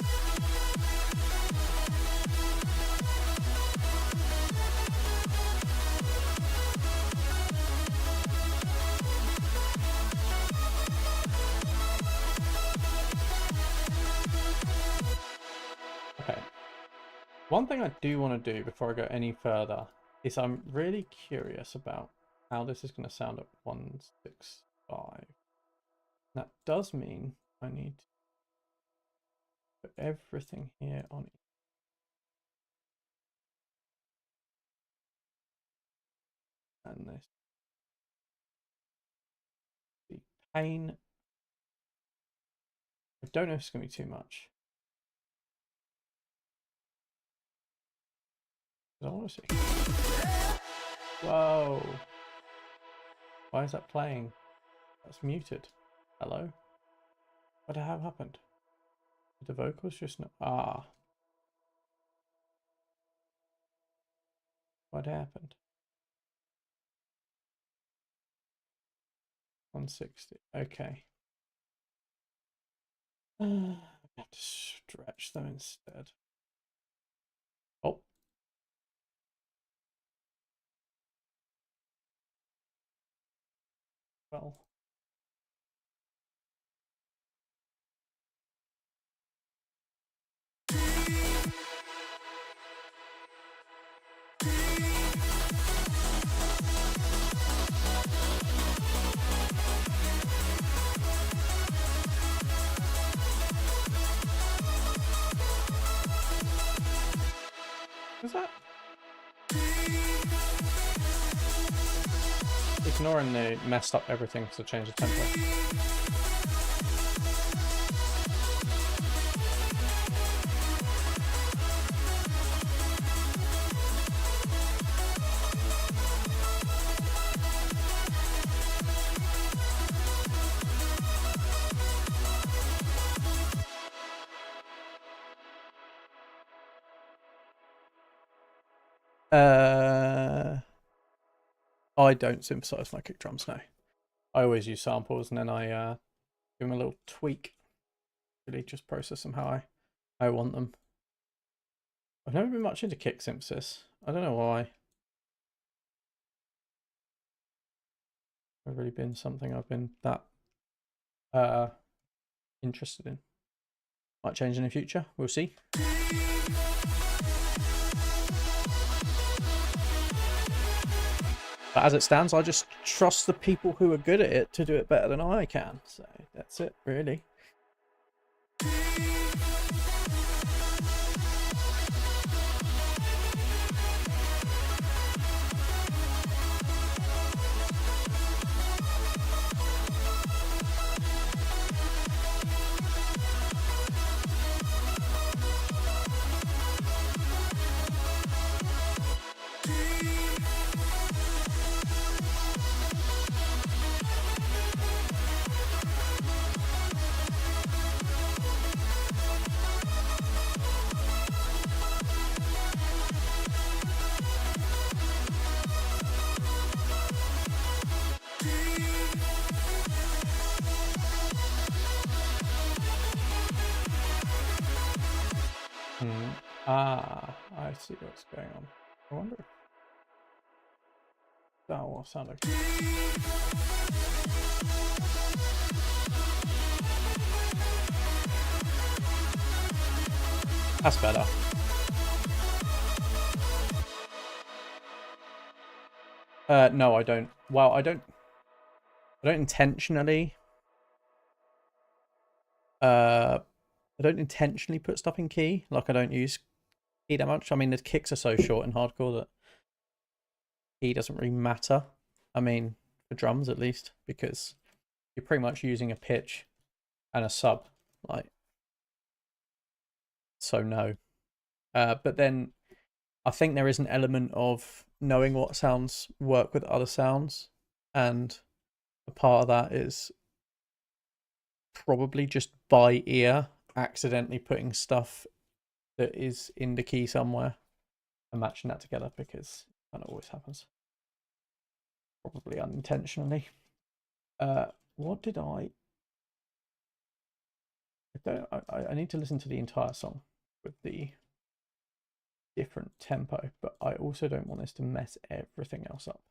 Okay. One thing I do want to do before I go any further is I'm really curious about how this is going to sound at 165. That does mean I need to put everything here on it. And this. The pain. don't know if it's going to be too much. I want to see. Whoa. Why is that playing? That's muted. Hello? What the hell happened? Did the vocals just not... Ah. What happened? 160. Okay. I have to stretch them instead. Oh. Well. What's that? Ignoring the messed up everything to change the tempo. I don't synthesize my kick drums now. I always use samples and then I give them a little tweak. Really just process them how I want them. I've never been much into kick synthesis. I don't know why. It's really been something I've been that interested in. Might change in the future. We'll see. But as it stands, I just trust the people who are good at it to do it better than I can. So that's it, really. Ah, I see what's going on. I wonder if that will sound okay. That's better. No, I don't. Well, I don't intentionally. I don't intentionally put stuff in key. Like I don't use key that much. I mean, the kicks are so short in hardcore that key doesn't really matter. I mean, for drums at least, because you're pretty much using a pitch and a sub, like. So no. But then I think there is an element of knowing what sounds work with other sounds, and a part of that is probably just by ear accidentally putting stuff that is in the key somewhere and matching that together, because that always happens. Probably unintentionally. What did I need to listen to the entire song with the different tempo, but I also don't want this to mess everything else up.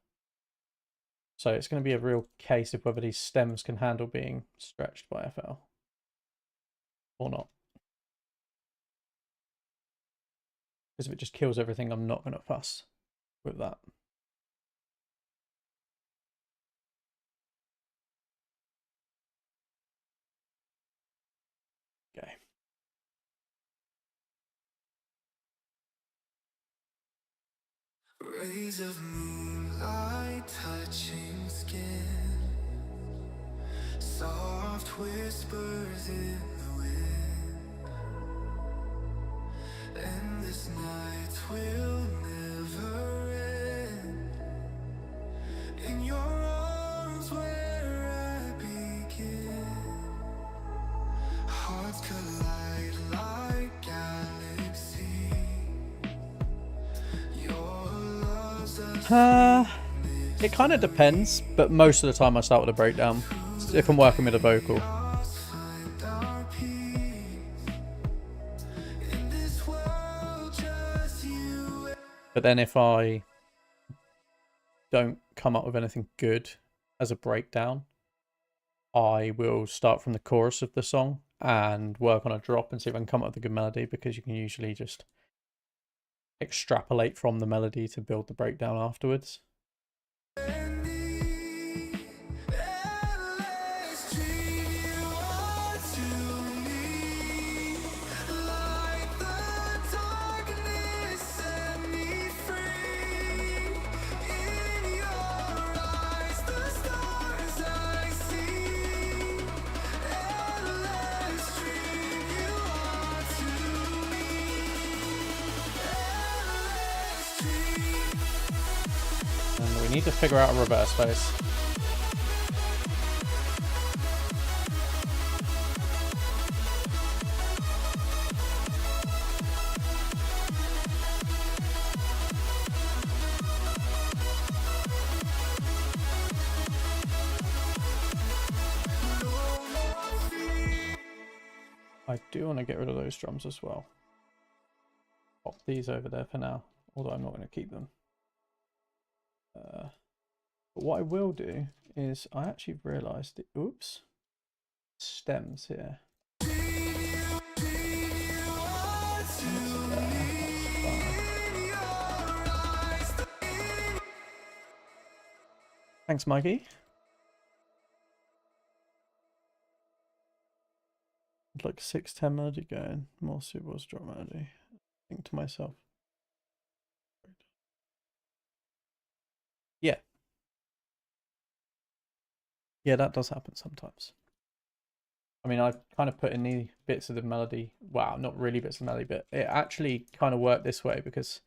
So it's going to be a real case of whether these stems can handle being stretched by FL or not. Because if it just kills everything, I'm not going to fuss with that. Okay. Rays of moonlight touching skin, soft whispers in the wind, and this night will never end. In your arms where I begin, hearts collide like galaxies. Your love's a It kind of depends, but most of the time I start with a breakdown if I'm working with a vocal. find our peace. In this world, just you. But then if I don't come up with anything good as a breakdown, I will start from the chorus of the song and work on a drop and see if I can come up with a good melody, because you can usually just extrapolate from the melody to build the breakdown afterwards. And we need to figure out a reverse bass. I do want to get rid of those drums as well. Pop these over there for now, although I'm not going to keep them. But what I will do is I actually realised it. Oops, stems here. Thanks, Mikey. I'd like 6/10 melody going. More super drop melody. Think to myself. Yeah. Yeah, that does happen sometimes. I mean, I've kind of put in the bits of the melody. Wow, not really bits of the melody, but it actually kind of worked this way because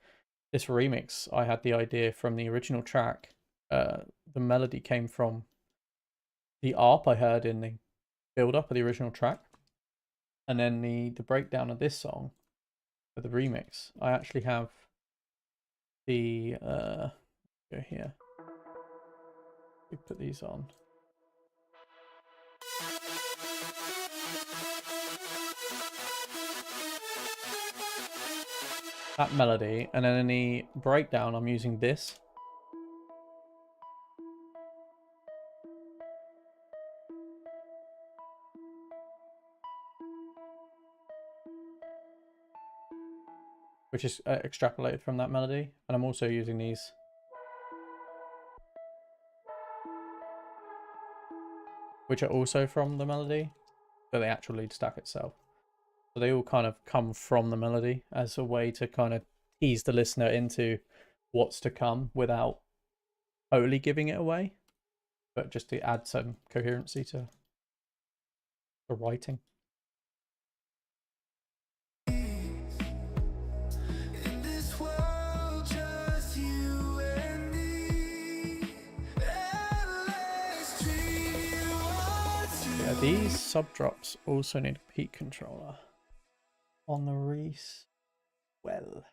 this remix, I had the idea from the original track. The melody came from the ARP I heard in the build-up of the original track. And then the breakdown of this song for the remix, I actually have the go here. We put these on. That melody, and then in the breakdown I'm using this. Which is extrapolated from that melody, and I'm also using these. Which are also from the melody, but the actual lead stack itself. So they all kind of come from the melody as a way to kind of ease the listener into what's to come without totally giving it away, but just to add some coherency to the writing. Yeah, these sub drops also need a peak controller on the Reese. Well,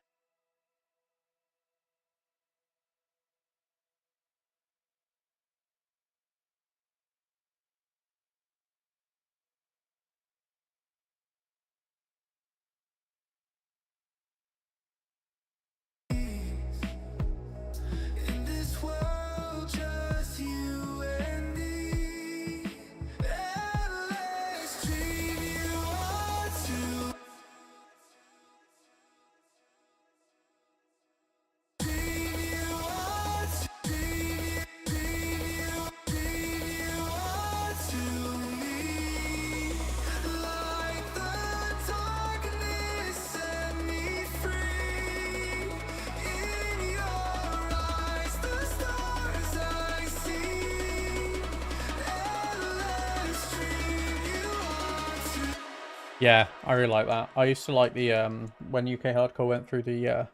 Yeah, I really like that. I used to like the when UK Hardcore went through the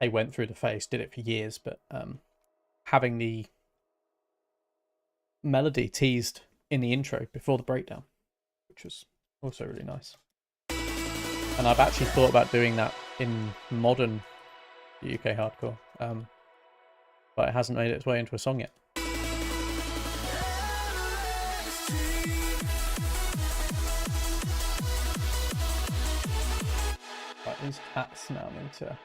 they went through the phase, did it for years, but having the melody teased in the intro before the breakdown, which was also really nice. And I've actually thought about doing that in modern UK Hardcore, but it hasn't made its way into a song yet. Right, these hats now need to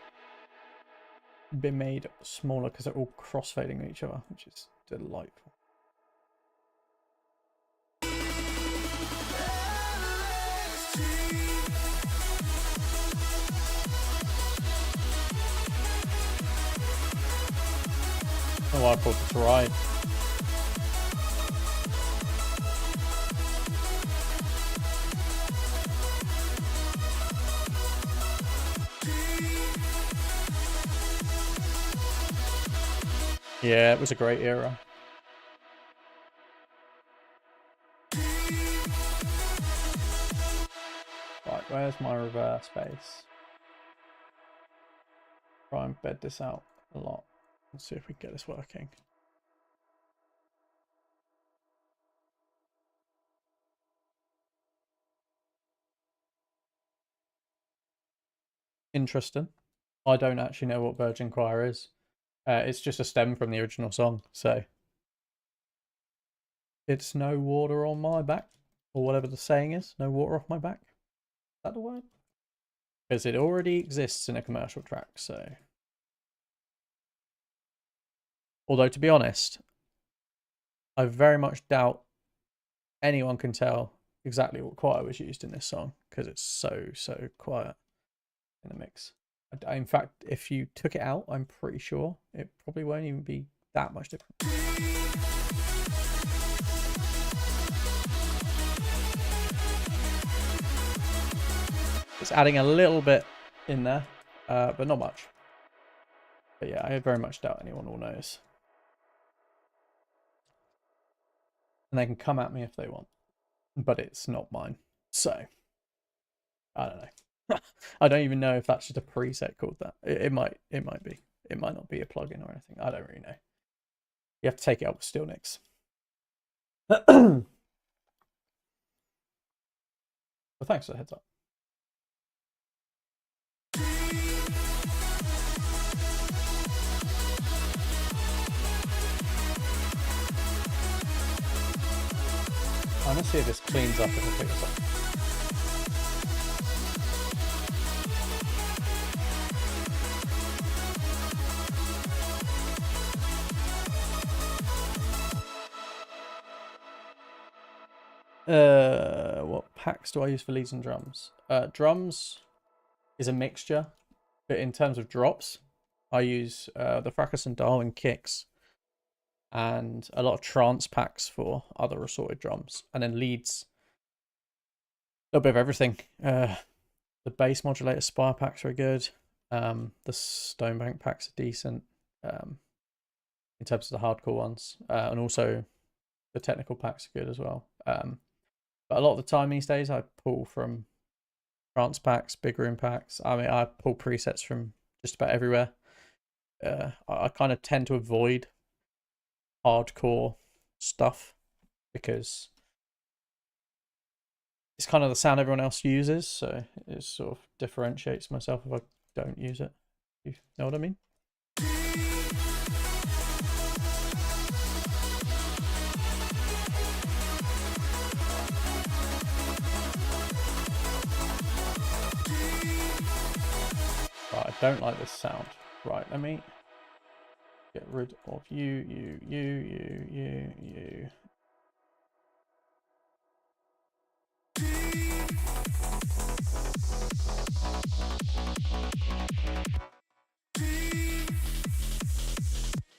be made smaller because they're all crossfading each other, which is delightful. Oh, I brought this right. Yeah, it was a great era. Right, where's my reverse bass? Try and bed this out a lot. Let's see if we can get this working. Interesting. I don't actually know what Virgin Choir is. It's just a stem from the original song, so it's no water on my back, or whatever the saying is. No water off my back. Is that the word? Because it already exists in a commercial track, so. Although, to be honest, I very much doubt anyone can tell exactly what choir was used in this song, because it's so quiet in the mix. In fact, if you took it out, I'm pretty sure it probably won't even be that much different. It's adding a little bit in there, but not much. But yeah, I very much doubt anyone will notice. And they can come at me if they want, but it's not mine. So, I don't know. I don't even know if that's just a preset called that. It might be. It might not be a plugin or anything. I don't really know. You have to take it out with Stillnix. Well, thanks for the heads up. I'm gonna see if this cleans up if I pick this up. What packs do I use for leads and drums? Drums is a mixture, but in terms of drops, I use the Fracas and Darwin kicks and a lot of trance packs for other assorted drums, and then leads, a little bit of everything. The bass modulator Spire packs are good. The Stonebank packs are decent in terms of the hardcore ones, and also the technical packs are good as well. But a lot of the time these days, I pull from trance packs, big room packs. I mean, I pull presets from just about everywhere. I kind of tend to avoid hardcore stuff because it's kind of the sound everyone else uses, so it sort of differentiates myself if I don't use it. You know what I mean? Right, I don't like this sound. Right, let me get rid of you.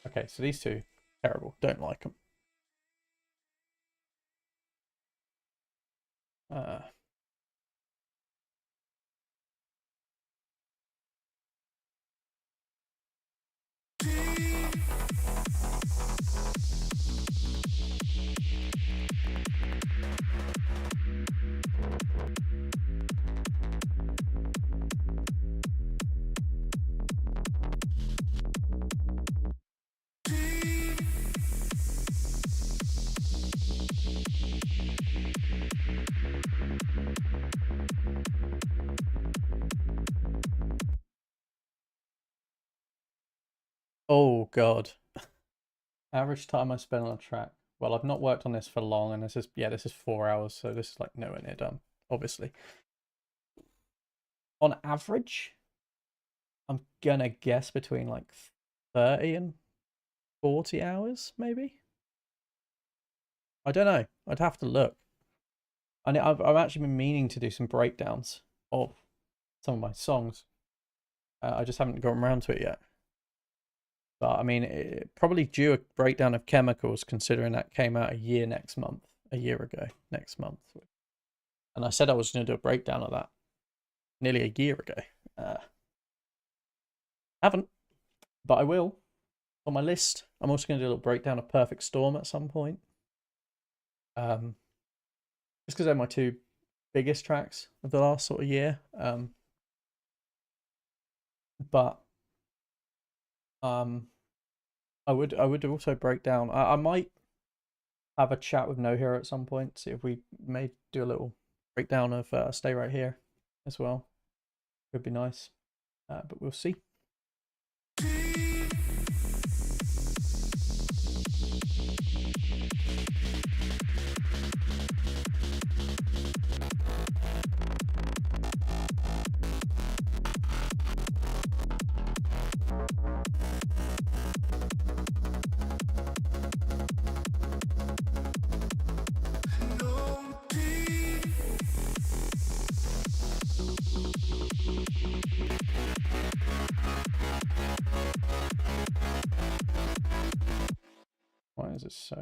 Okay, so these two, terrible. Don't like them. Oh god. Average time I spend on a track. Well, I've not worked on this for long, and this is 4 hours, so this is like nowhere near done, obviously. On average, I'm gonna guess between like 30 and 40 hours, maybe. I don't know. I'd have to look. I've actually been meaning to do some breakdowns of some of my songs. I just haven't gotten around to it yet. But I mean, probably due a breakdown of Chemicals, considering that came out a year ago, next month. And I said I was going to do a breakdown of that nearly a year ago. Haven't, but I will. On my list. I'm also going to do a little breakdown of Perfect Storm at some point. Just because they're my two biggest tracks of the last sort of year. But I would also break down. I might have a chat with No Hero at some point. See if we may do a little breakdown of Stay Right Here as well. Could be nice, but we'll see. Why is it so?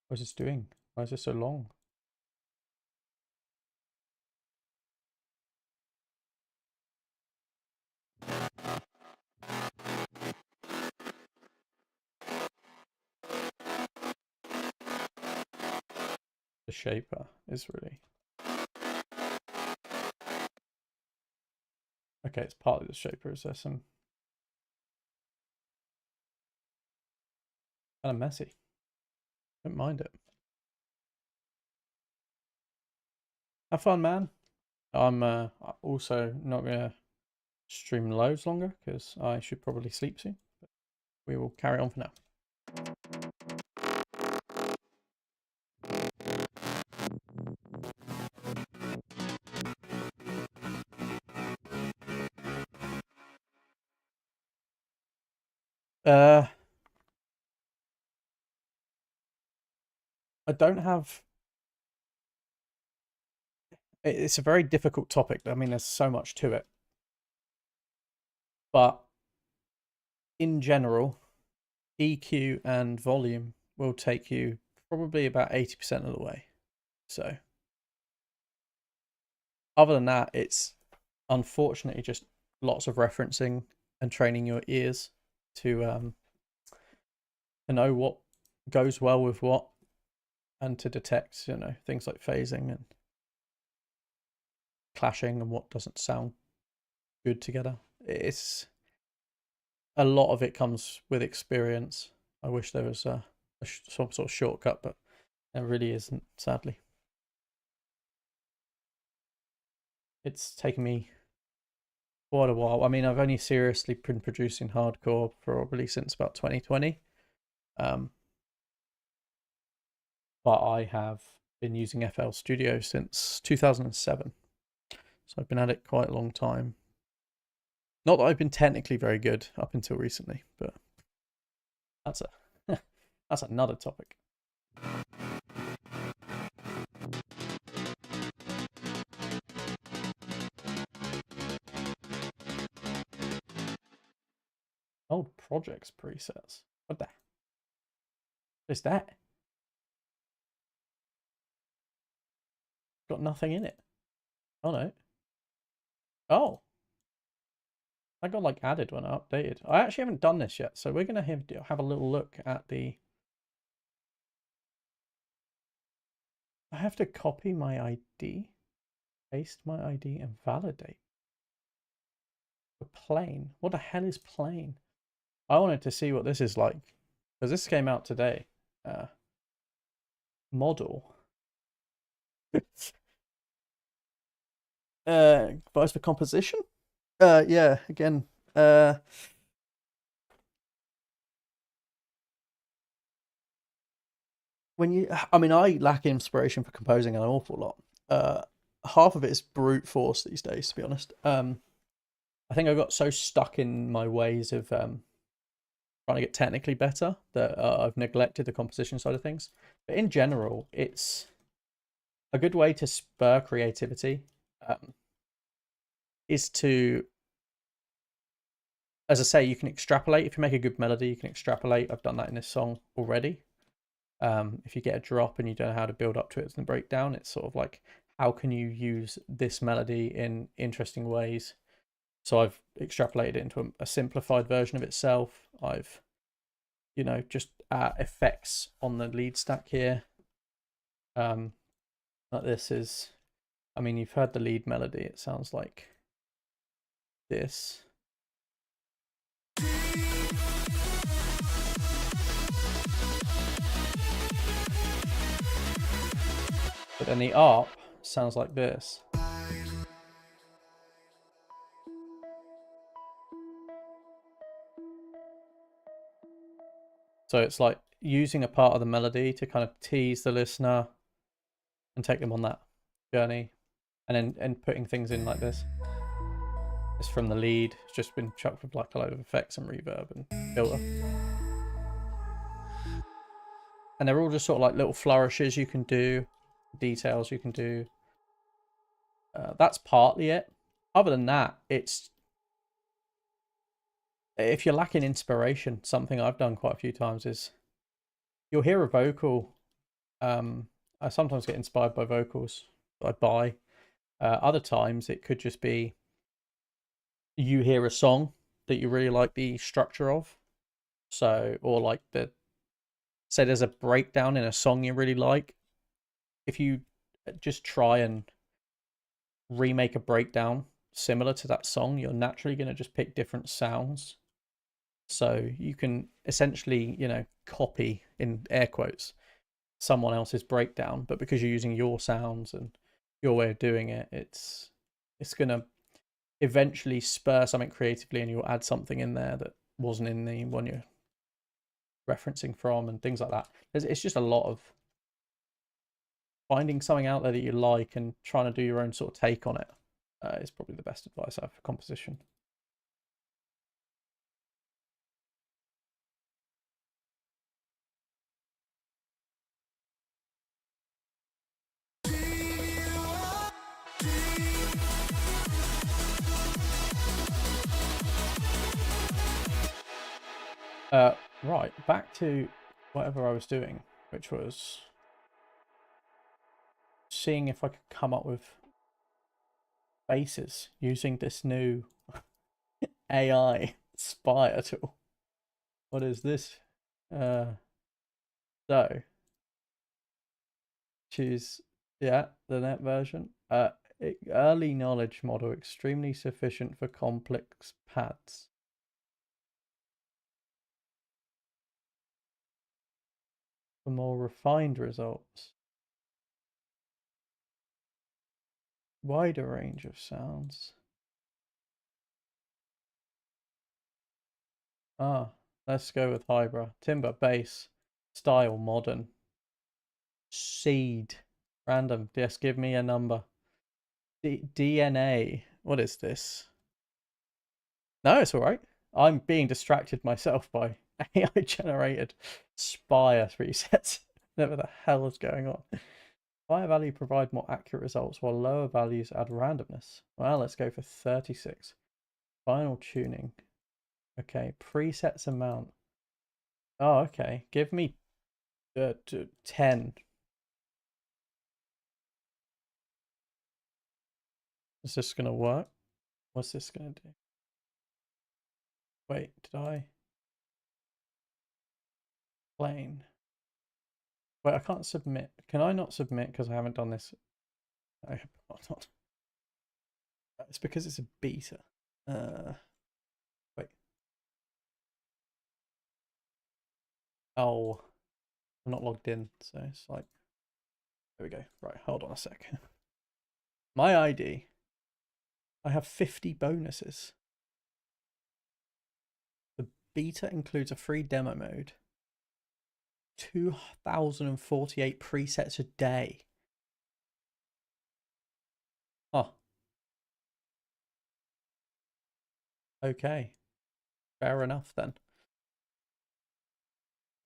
What is this doing? Why is this so long? The shaper is really... Okay, it's partly the shaper. Is there some... Kind of messy. Don't mind it. Have fun, man. I'm also not going to stream loads longer because I should probably sleep soon. But we will carry on for now. I don't have... It's a very difficult topic. I mean, there's so much to it. But in general, EQ and volume will take you probably about 80% of the way. So other than that, it's unfortunately just lots of referencing and training your ears to know what goes well with what, and to detect, you know, things like phasing and clashing and what doesn't sound good together. It's a lot of it comes with experience. I wish there was some sort of shortcut, but there really isn't, sadly. It's taken me quite a while. I mean, I've only seriously been producing hardcore probably since about 2020. But I have been using FL Studio since 2007. So I've been at it quite a long time. Not that I've been technically very good up until recently, but that's that's another topic. Old projects presets. What the? What is that? Got nothing in it. Oh no. Oh. I got like added when I updated. I actually haven't done this yet, so we're gonna have a little look at the... I have to copy my ID, paste my ID, and validate. The plane. What the hell is plane? I wanted to see what this is like, because this came out today. Model. Advice for composition? Yeah, again, uh, when you, I mean, I lack inspiration for composing an awful lot. Half of it is brute force these days, to be honest. I think I got so stuck in my ways of trying to get technically better that I've neglected the composition side of things. But in general, it's a good way to spur creativity. Is to, as I say, you can extrapolate. If you make a good melody, you can extrapolate. I've done that in this song already. If you get a drop and you don't know how to build up to it in the breakdown, it's sort of like, how can you use this melody in interesting ways? So I've extrapolated it into a simplified version of itself. I've, just effects on the lead stack here. Like this is, I mean, you've heard the lead melody. It sounds like this. But then the ARP sounds like this. So it's like using a part of the melody to kind of tease the listener and take them on that journey, and then putting things in like this. It's from the lead. It's just been chucked with like a load of effects and reverb and filter. And they're all just sort of like little flourishes you can do, details you can do. That's partly it. Other than that, it's, if you're lacking inspiration, something I've done quite a few times is you'll hear a vocal. I sometimes get inspired by vocals I buy. Other times it could just be you hear a song that you really like the structure of. So, or like say there's a breakdown in a song you really like. If you just try and remake a breakdown similar to that song, you're naturally going to just pick different sounds. So you can essentially, copy, in air quotes, someone else's breakdown, but because you're using your sounds and your way of doing it, it's going to eventually spur something creatively, and you'll add something in there that wasn't in the one you're referencing from, and things like that. It's just a lot of finding something out there that you like and trying to do your own sort of take on it. Is probably the best advice I have for composition. Right, back to whatever I was doing, which was seeing if I could come up with bases using this new AI Spire tool. What is this? So choose, yeah, the net version. Early knowledge model, extremely sufficient for complex pads. For more refined results, wider range of sounds. Let's go with Hybra. Timber, bass, style, modern. Seed, random. Yes, give me a number. DNA. What is this? No, it's all right. I'm being distracted myself by AI generated Spire presets. Whatever the hell is going on. Higher value provide more accurate results, while lower values add randomness. Well, let's go for 36. Final tuning. Okay, presets amount. Oh, okay. Give me 10. Is this going to work? What's this going to do? Wait, did I? Plain. Wait, I can't submit. Can I not submit because I haven't done this? I have not. It's because it's a beta. Wait. Oh, I'm not logged in, so it's like There we go. Right, hold on a sec. My ID. I have 50 bonuses. The beta includes a free demo mode. 2,048 presets a day. Huh. Okay. Fair enough then.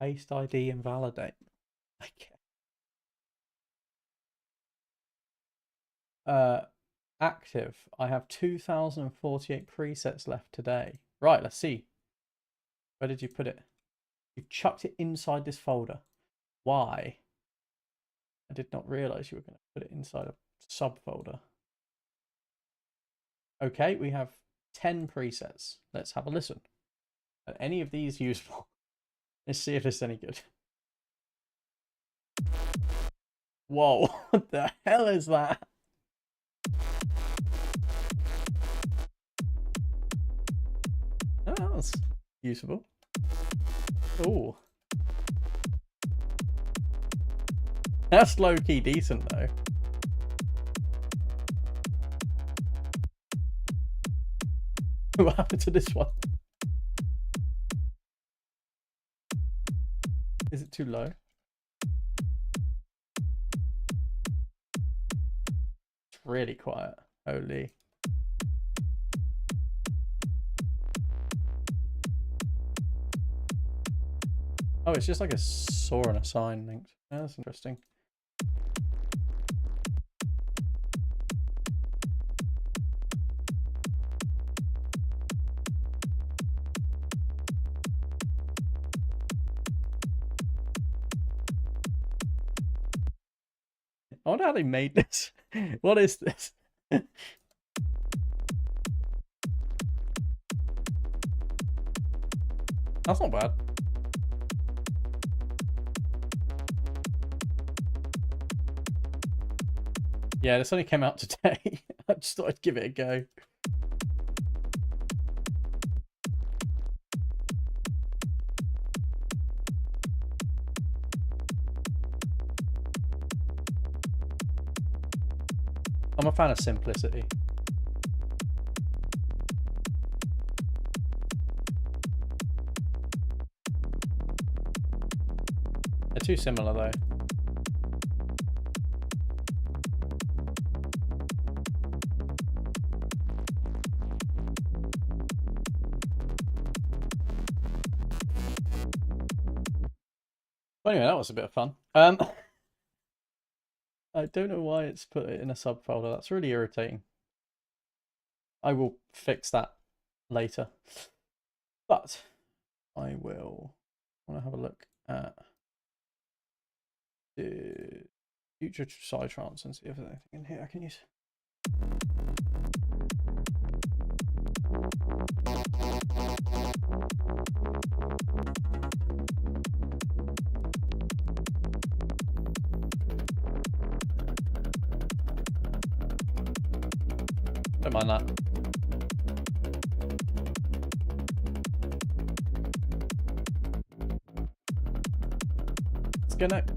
Paste ID invalidate. Okay. Active. I have 2,048 presets left today. Right, let's see. Where did you put it? You've chucked it inside this folder. Why? I did not realize you were going to put it inside a subfolder. Okay, we have 10 presets. Let's have a listen. Are any of these useful? Let's see if it's any good. Whoa, what the hell is that? Oh, that was useful. Oh. That's low-key decent, though. What happened to this one? Is it too low? It's really quiet. Holy. Oh, it's just like a saw and a sign linked. Yeah, that's interesting. I wonder how they made this. What is this? That's not bad. Yeah, this only came out today. I just thought I'd give it a go. I'm a fan of simplicity. They're too similar though. Well, anyway, that was a bit of fun. I don't know why it's put it in a subfolder. That's really irritating. I will fix that later. But I want to have a look at the future Psytrance and see if there's anything in here I can use. Don't mind that. Let's go next.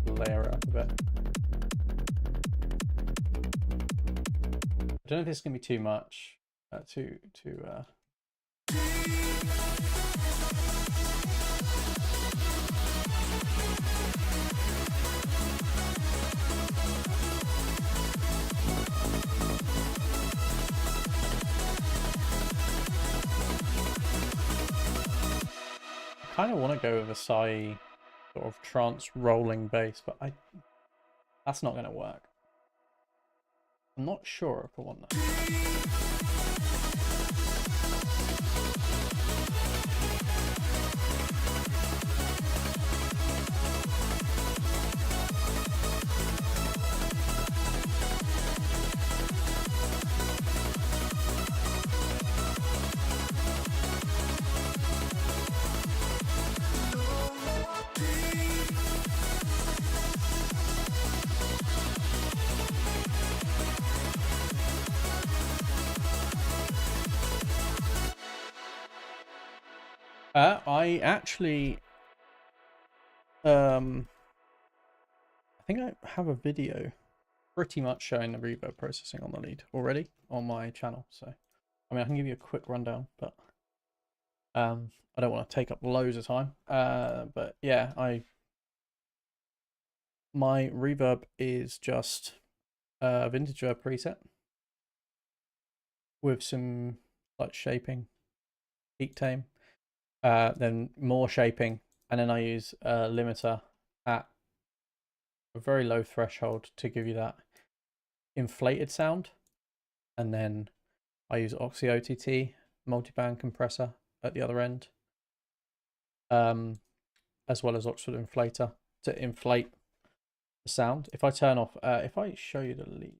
Layer it up a bit. I don't know if this is gonna be too much. I kind of want to go with a Psy sort of trance rolling bass, but that's not going to work. I'm not sure if I want that. I actually, I think I have a video pretty much showing the reverb processing on the lead already on my channel. So, I mean, I can give you a quick rundown, but I don't want to take up loads of time. But yeah, my reverb is just a vintage reverb preset with some like shaping, peak tame, then more shaping, and then I use a limiter at a very low threshold to give you that inflated sound, and then I use Oxy OTT multiband compressor at the other end, as well as Oxford Inflator to inflate the sound. If I turn off, if I show you the lead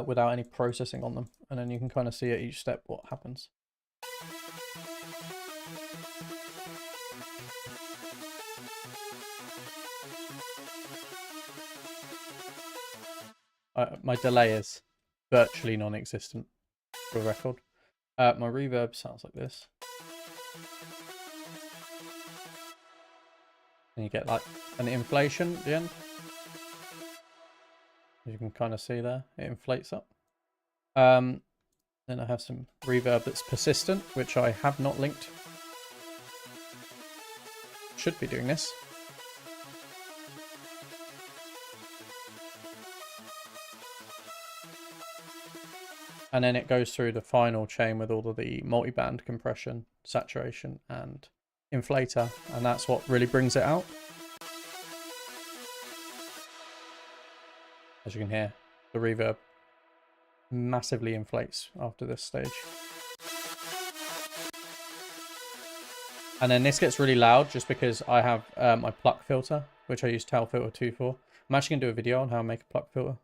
without any processing on them, and then you can kind of see at each step what happens. My delay is virtually non-existent for a record. My reverb sounds like this. And you get like an inflation at the end. As you can kind of see there, it inflates up. Then I have some reverb that's persistent, which I have not linked. Should be doing this. And then it goes through the final chain with all of the multiband compression, saturation, and inflator, and that's what really brings it out. As you can hear, the reverb massively inflates after this stage. And then this gets really loud just because I have my pluck filter, which I use Tau Filter 2 for. I'm actually going to do a video on how to make a pluck filter.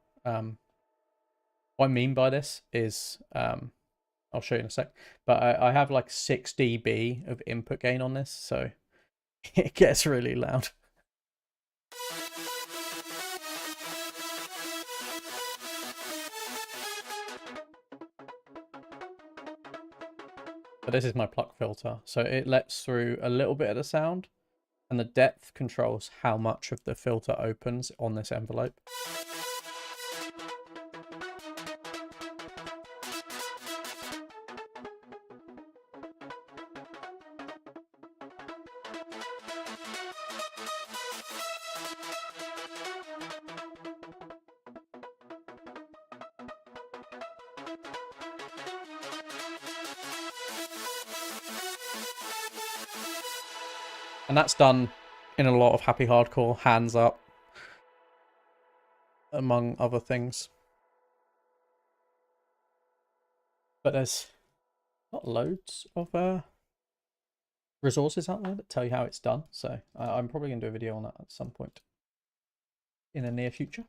What I mean by this is, I'll show you in a sec, but I have like 6 dB of input gain on this, so it gets really loud. But this is my pluck filter, so it lets through a little bit of the sound, and the depth controls how much of the filter opens on this envelope. And that's done in a lot of happy hardcore, hands up, among other things. But there's not loads of resources out there that tell you how it's done. So I'm probably going to do a video on that at some point in the near future.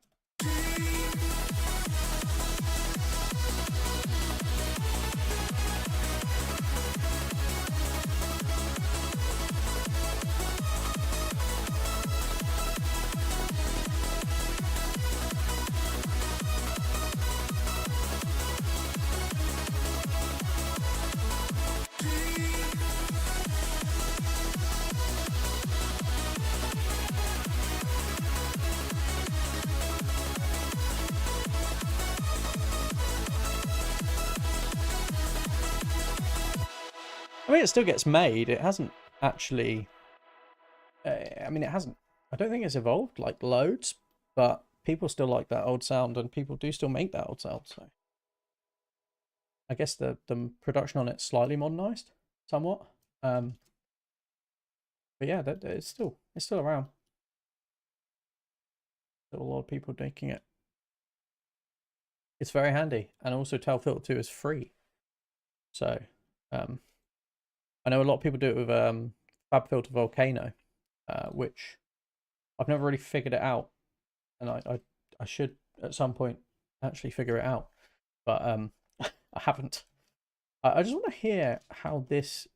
I mean, it still gets made. It hasn't actually... I mean, it hasn't... I don't think it's evolved, like, loads. But people still like that old sound, and people do still make that old sound, so... I guess the production on it's slightly modernized, somewhat. But yeah, it's still around. Still a lot of people making it. It's very handy, and also Tau Filter 2 is free. So... I know a lot of people do it with FabFilter Volcano, which I've never really figured it out, and I should at some point actually figure it out, but I haven't. I just want to hear how this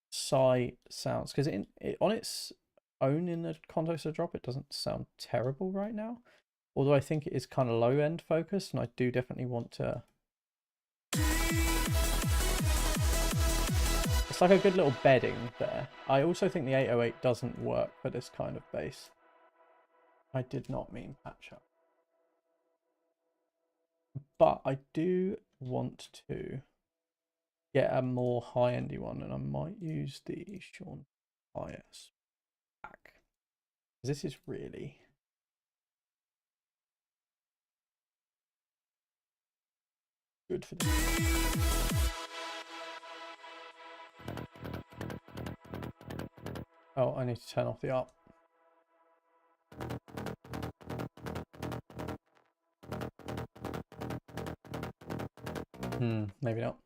Psy sounds, because on its own in the context of drop, it doesn't sound terrible right now. Although I think it is kind of low end focused, and I do definitely want to It's like a good little bedding there. I also think the 808 doesn't work for this kind of bass. I did not mean patch up. But I do want to get a more high-endy one, and I might use the Sean IS pack. This is really good for this. Oh, I need to turn off the ARP. Maybe not.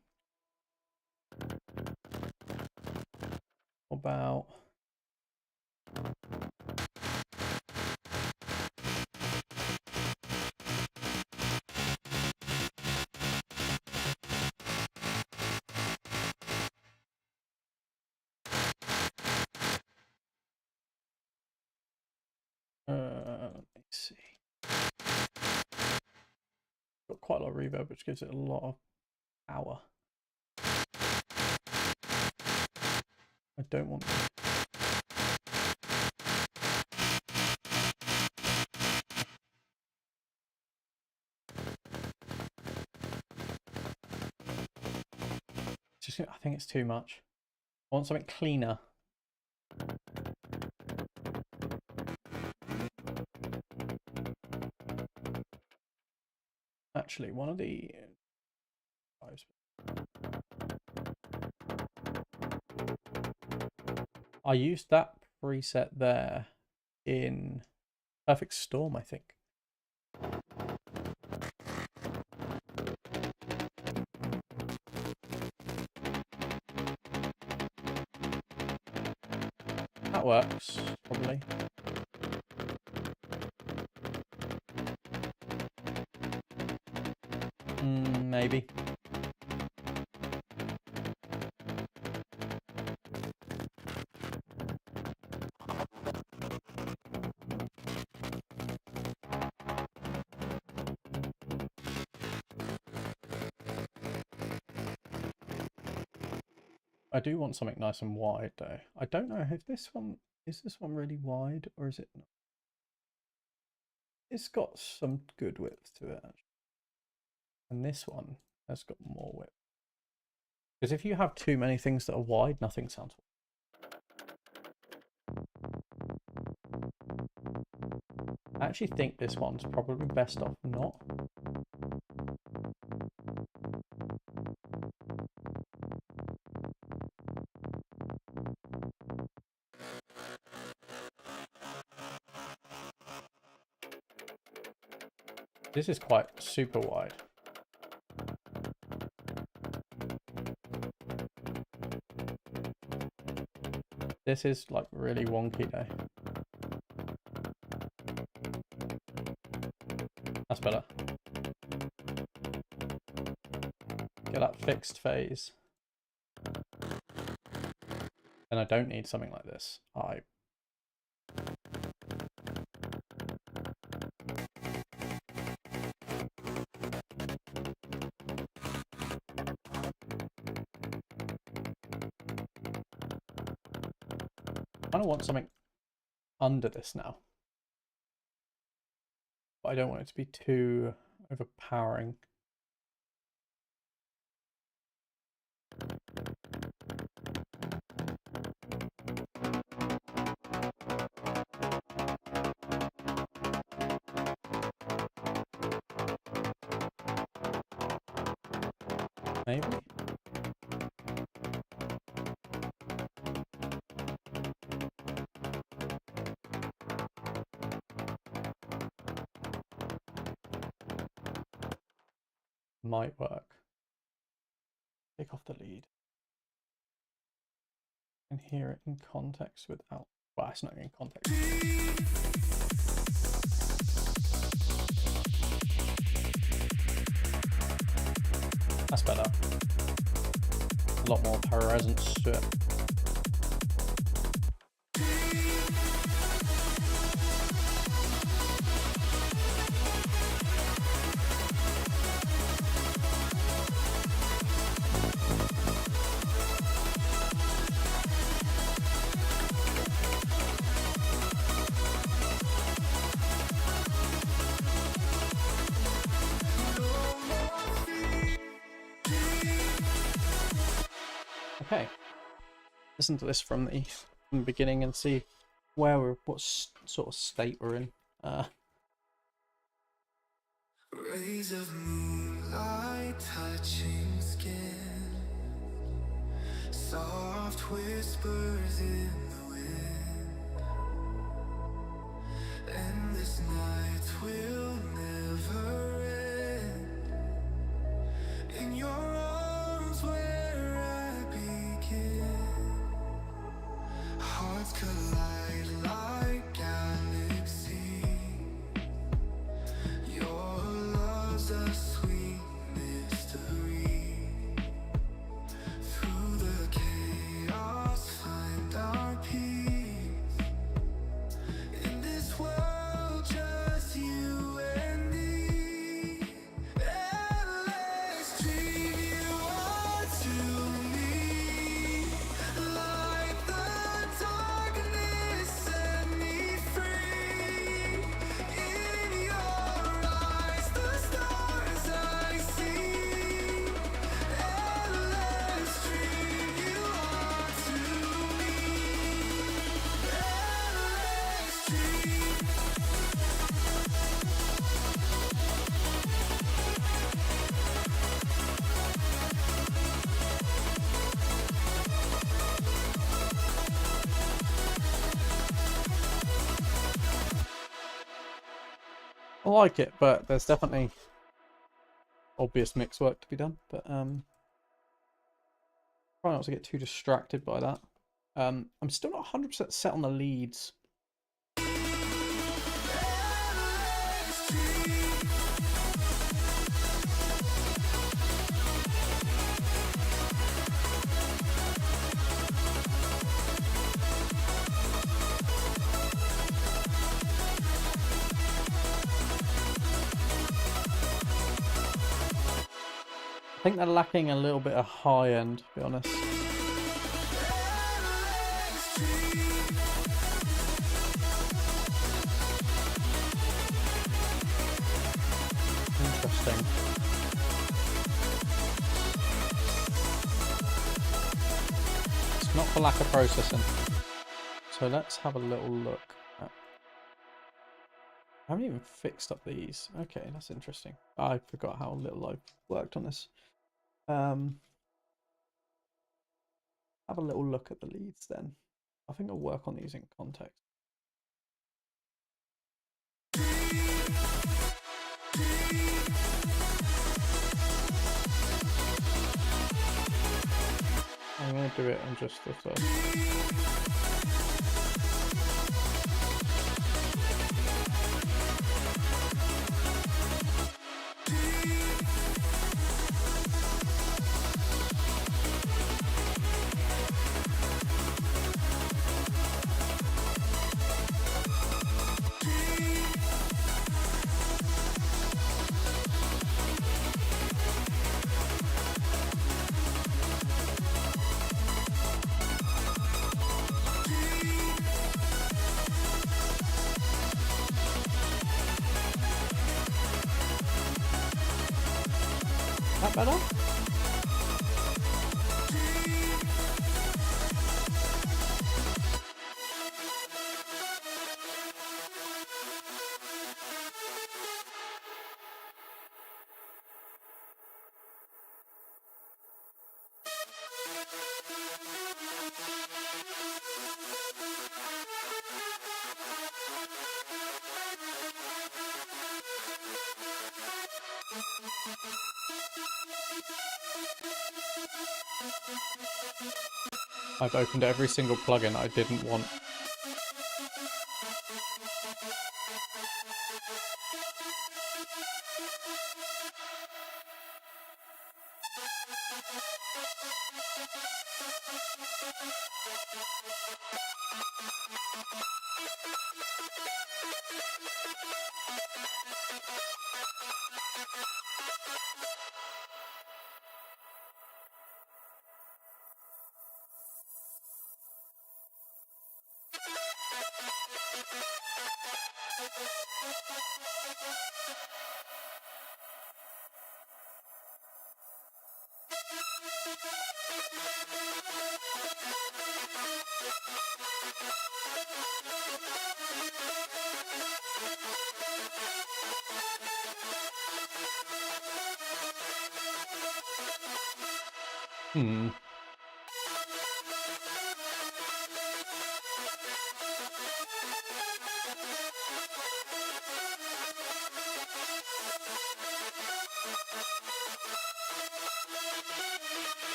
What about... let me see. Got quite a lot of reverb, which gives it a lot of power. I don't want to. Just, I think it's too much. I want something cleaner. Actually, one of the I used that preset there in Perfect Storm, I think. That works, probably. Maybe. I do want something nice and wide though. I don't know if this one, is this one really wide or is it not? It's got some good width to it actually. And this one has got more width. Because if you have too many things that are wide, nothing sounds I actually think this one's probably best off not. This is quite super wide. This is like really wonky though. That's better. Get that fixed phase. And I don't need something like this. I kind of want something under this now. But I don't want it to be too overpowering. Maybe. Might work. Take off the lead. And hear it in context without. Well, it's not in context. That's better. A lot more presence to it. Okay. Listen to this from the beginning and see what sort of state we're in. Rays of moonlight touching skin, soft whispers in the wind, and this night will never end. In your arms where I begin, hearts collide like galaxies. Your love's a sweet mystery. Through the chaos, find our peace. In this world, just you and me. And let's dream you are to me. Like the darkness, set me free. In your eyes, the stars I see. And let's dream you are to me. And let's dream. I like it, but there's definitely obvious mix work to be done. But try not to get too distracted by that. I'm still not 100% set on the leads. I think they're lacking a little bit of high end, to be honest. Interesting. It's not for lack of processing. So let's have a little look. I haven't even fixed up these. Okay, that's interesting. I forgot how little I've worked on this. Have a little look at the leads then. I think I'll work on these in context. I'm going to do it on just the first. That better? I've opened every single plugin I didn't want. Hmm.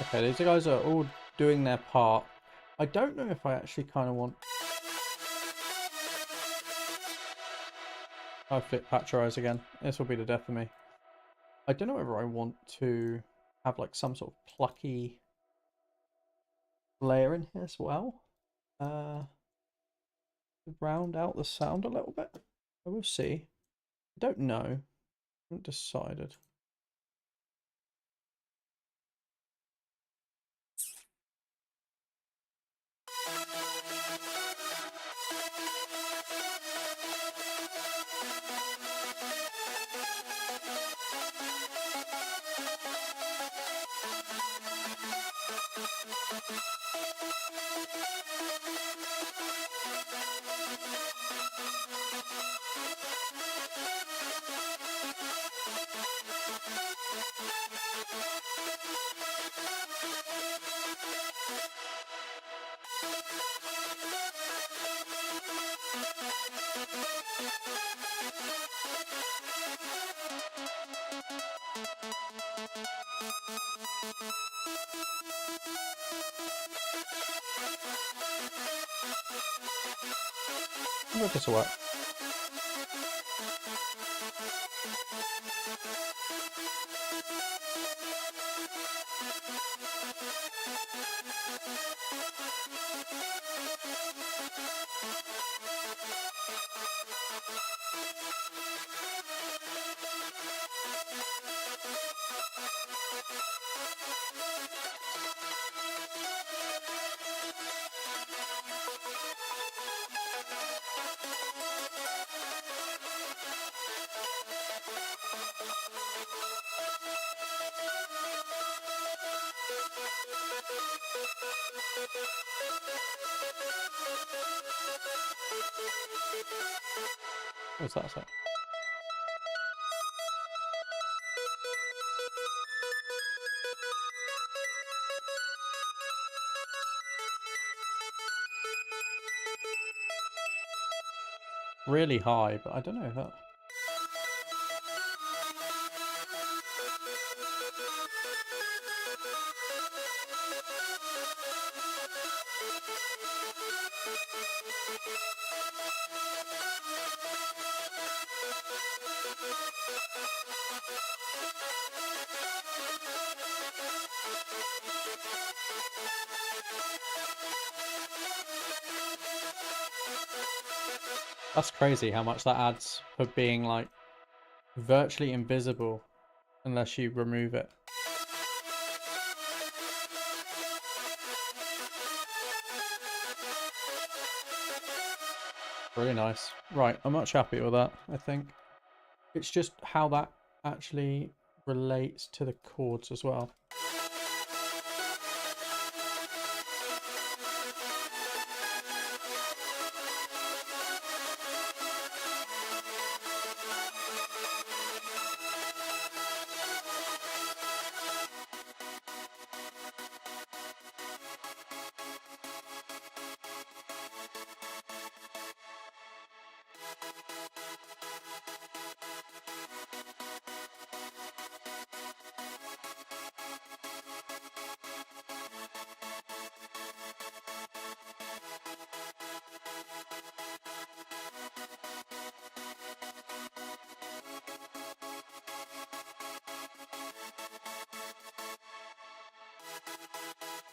Okay, these guys are all doing their part. I don't know if I actually kind of want... I've fit Patronize again. This will be the death of me. I don't know whether I want to have like some sort of plucky layer in here as well. To round out the sound a little bit. I will see. I don't know. I haven't decided. I wonder if this will work. What's that say? Really high, but I don't know if that... That's crazy how much that adds for being like virtually invisible unless you remove it. Really nice. Right, I'm much happier with that, I think. It's just how that actually relates to the chords as well.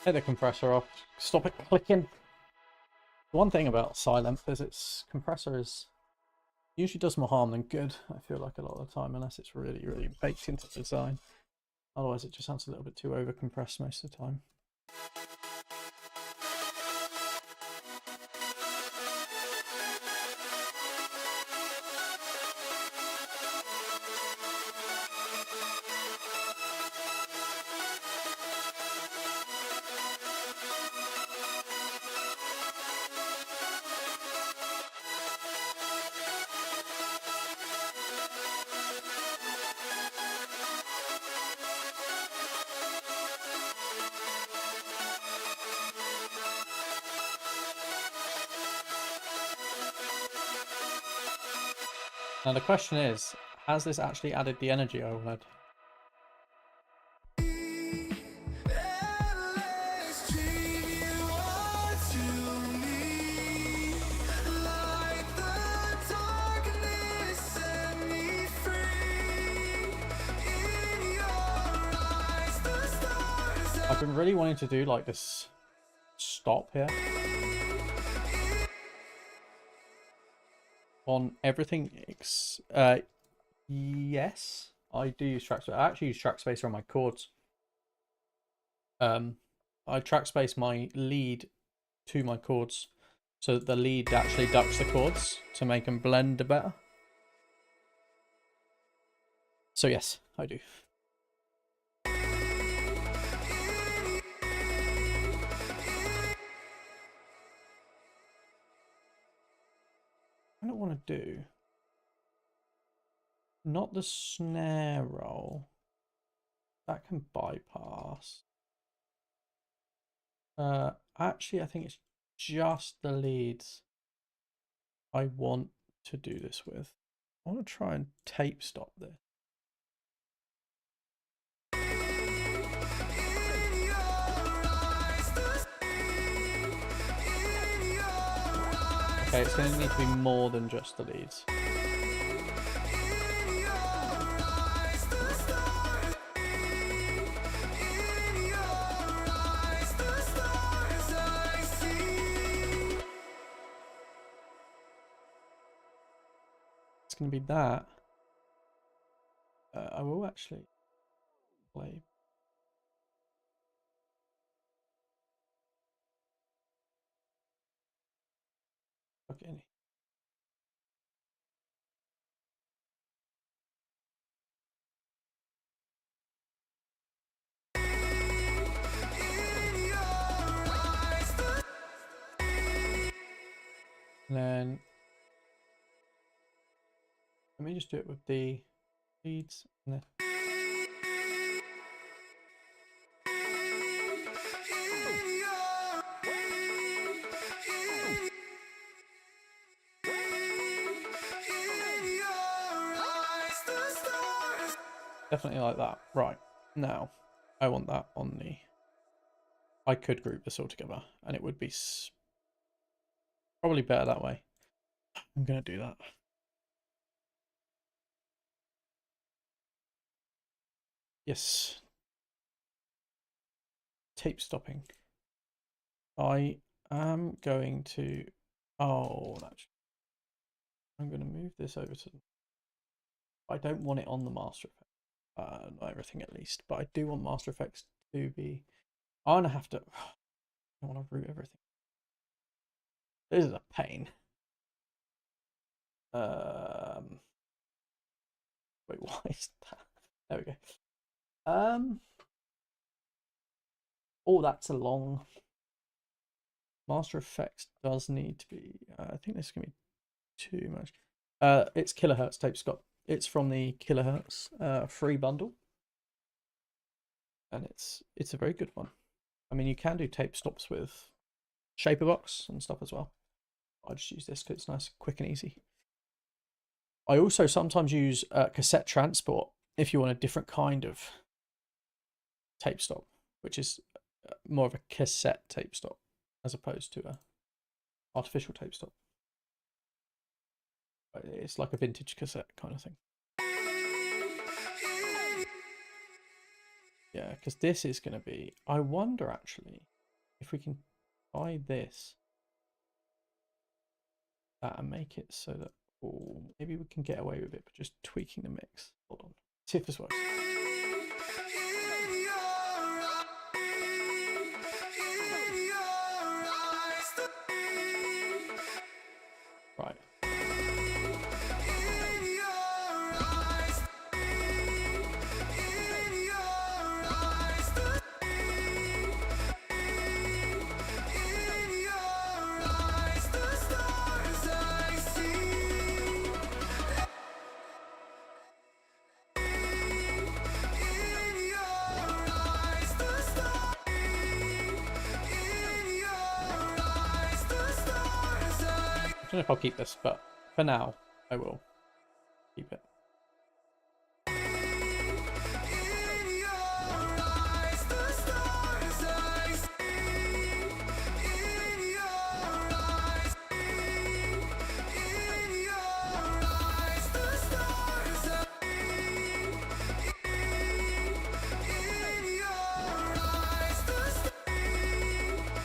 Take the compressor off. Stop it clicking. One thing about Sylenth is its compressor is Usually does more harm than good, I feel like, a lot of the time, unless it's really, really baked into the design. Otherwise, it just sounds a little bit too over compressed most of the time. Now the question is, has this actually added the energy I wanted? Endless dream you are to me, like the darkness set me free. In your eyes, the stars I've been really wanting to do like this stop here on everything. Yes, I do use Trackspace. I actually use Trackspace on my chords. I Trackspace my lead to my chords so that the lead actually ducks the chords to make them blend better. So yes, I do. I don't want to do not the snare roll. That can bypass. Actually, I think it's just the leads I want to do this with. I want to try and tape stop this. Okay, it's going to need to be more than just the leads. It's going to be that. I will actually play. Okay. And then let me just do it with the leads and then definitely like that. Right, now I want that on the... I could group this all together and it would be probably better that way. I'm going to do that. Yes. Tape stopping. I am going to... Oh, actually, I'm going to move this over to... I don't want it on the Master Effect. Not everything at least, but I do want Master Effects to be... I'm going to have to... I want to root everything. This is a pain. Wait, why is that? There we go. Oh, that's a long... Master Effects does need to be... I think this is going to be too much. It's Kilohertz Tape Stop. It's from the Kilohertz free bundle. And it's a very good one. I mean, you can do tape stops with Shaperbox and stuff as well. I just use this because it's nice, quick and easy. I also sometimes use cassette transport if you want a different kind of tape stop, which is more of a cassette tape stop as opposed to a artificial tape stop. It's like a vintage cassette kind of thing. Yeah, because this is going to be... I wonder actually if we can buy this and make it so that Oh, maybe we can get away with it, but just tweaking the mix. Hold on. See if this works. Right. I don't know if I'll keep this, but for now, I will keep it.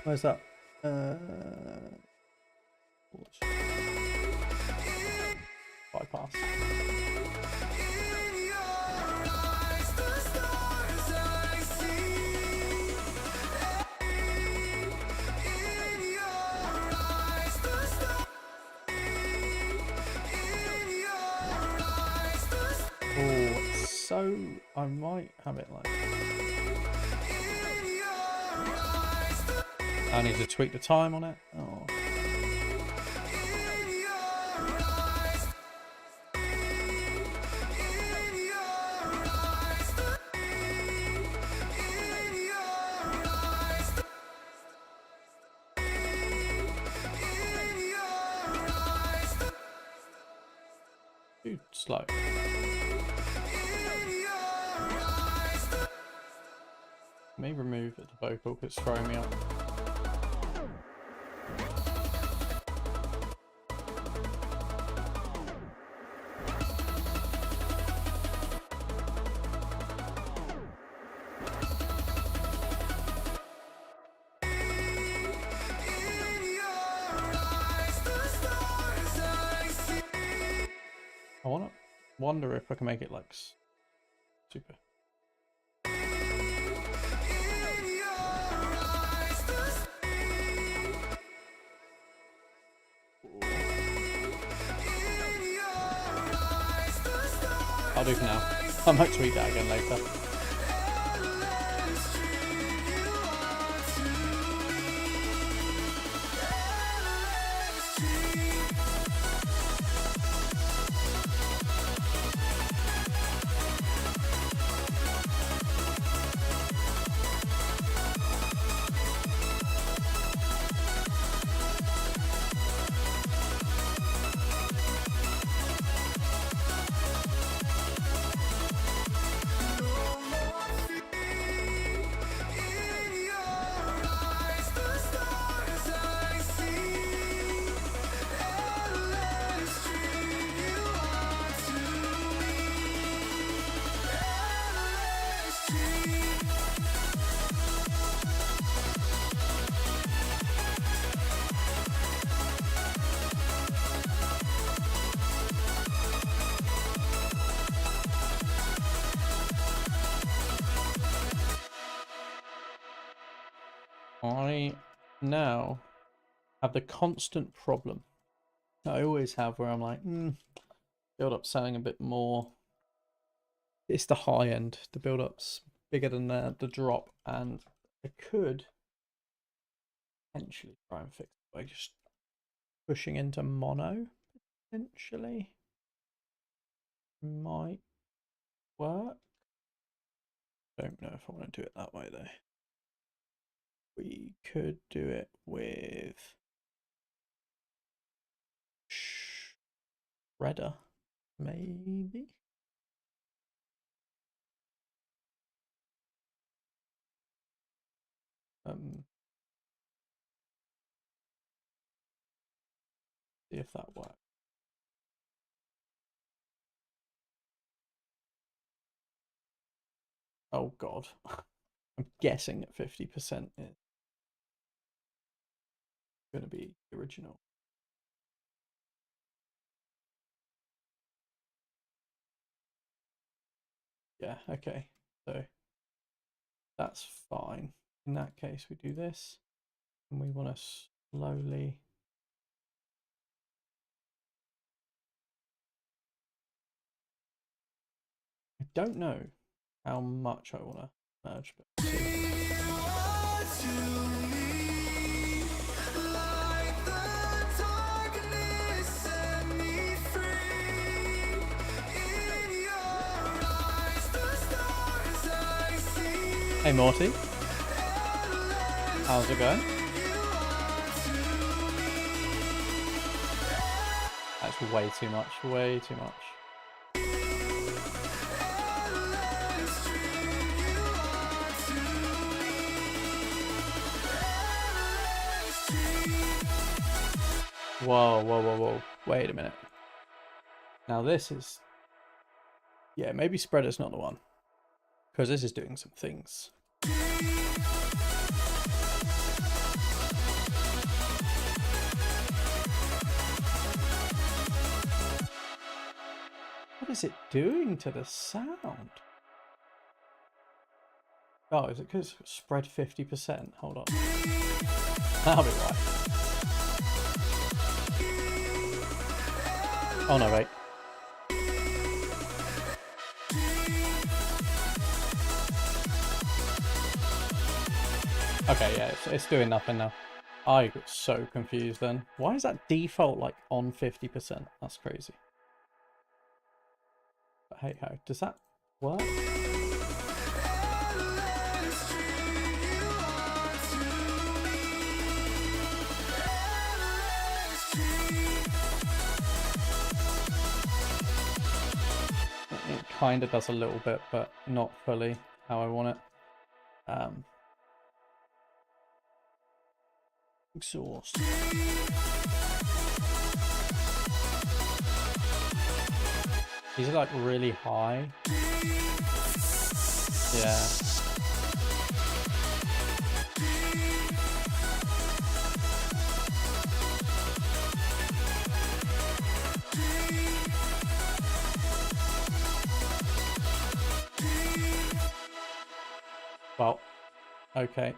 Where's that? Bypass. Oh, so I might have it like. I need to tweak the time on it. Oh. Too slow. May remove the vocal because it's throwing me off. I wonder if I can make it like super. I'll do for now. I might tweet that again later. I now have the constant problem I always have where I'm like, build up selling a bit more. It's the high end. The build up's bigger than the drop, and I could potentially try and fix it by just pushing into mono. Potentially might work. Don't know if I want to do it that way though. We could do it with Shredder, maybe. See if that works. Oh god. I'm guessing at 50% is going to be the original. Yeah, okay. So that's fine. In that case, we do this. And we want to slowly... I don't know how much I want to merge, but we'll see. Hey Morty, how's it going? That's way too much, way too much. Whoa, whoa, whoa, whoa. Wait a minute. Now this is... Yeah, maybe spreader's not the one. Because this is doing some things. What is it doing to the sound? Oh, is it because it's spread 50%? Hold on. That'll be right. Oh no, wait. Okay, yeah, it's doing nothing now. I got so confused then. Why is that default like on 50%? That's crazy. But hey ho, does that work? It kind of does a little bit, but not fully how I want it. Exhaust. These are like really high. Yeah. Well, okay.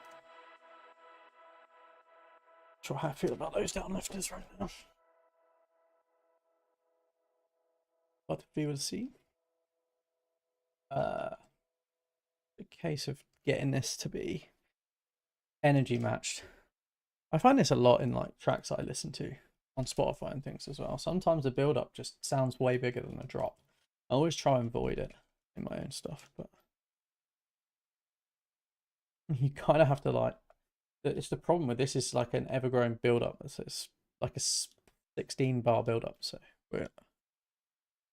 Sure how I feel about those downlifters right now. But we will see. A case of getting this to be energy matched. I find this a lot in like tracks I listen to on Spotify and things as well. Sometimes the build up just sounds way bigger than the drop. I always try and avoid it in my own stuff, but you kind of have to like... It's the problem with this is like an ever-growing build-up. So it's like a 16 bar build-up. So we're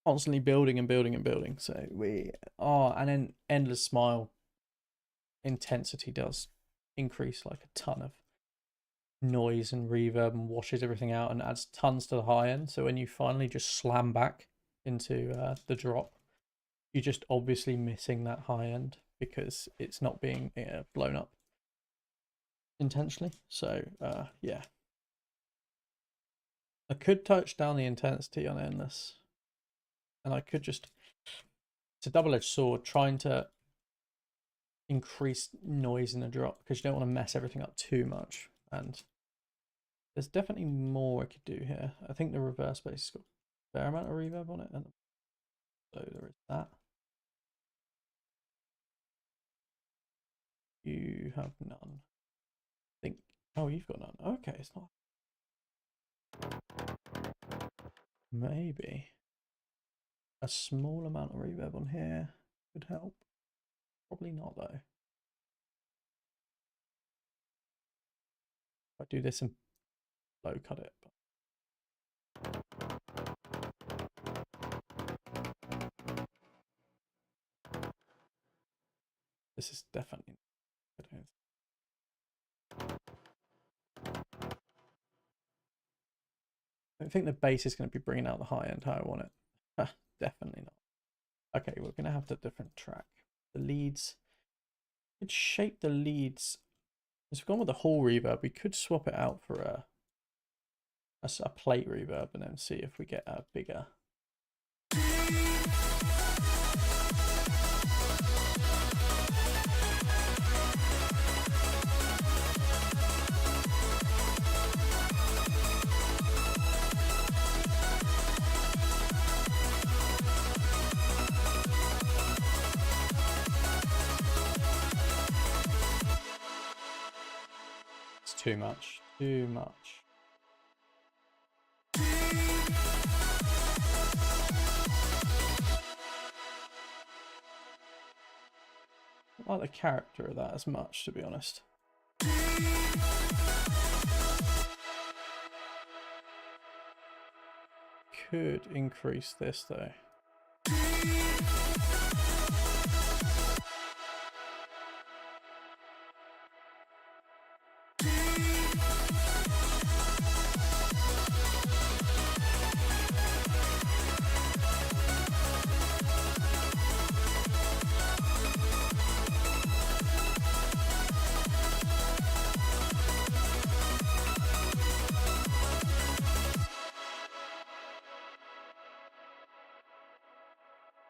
constantly building and building and building. So we are, and then Endless Smile intensity does increase like a ton of noise and reverb and washes everything out and adds tons to the high end. So when you finally just slam back into the drop, you're just obviously missing that high end because it's not being blown up intentionally. So yeah, I could touch down the intensity on Endless, and I could just... It's a double-edged sword trying to increase noise in the drop because you don't want to mess everything up too much, and there's definitely more I could do here. I think the reverse bass has got a fair amount of reverb on it, and so there is that. You have none. I think... Oh, you've got none. Okay, it's not... Maybe a small amount of reverb on here could help. Probably not though. If I do this and low cut it. This is definitely good. I don't think the bass is going to be bringing out the high end how I want it. Definitely not. Okay, we're going to have the different track. The leads. We could shape the leads. As we've gone with the Hall reverb, we could swap it out for a plate reverb and then see if we get a bigger... too much. Too much. I like the character of that as much, to be honest. Could increase this though.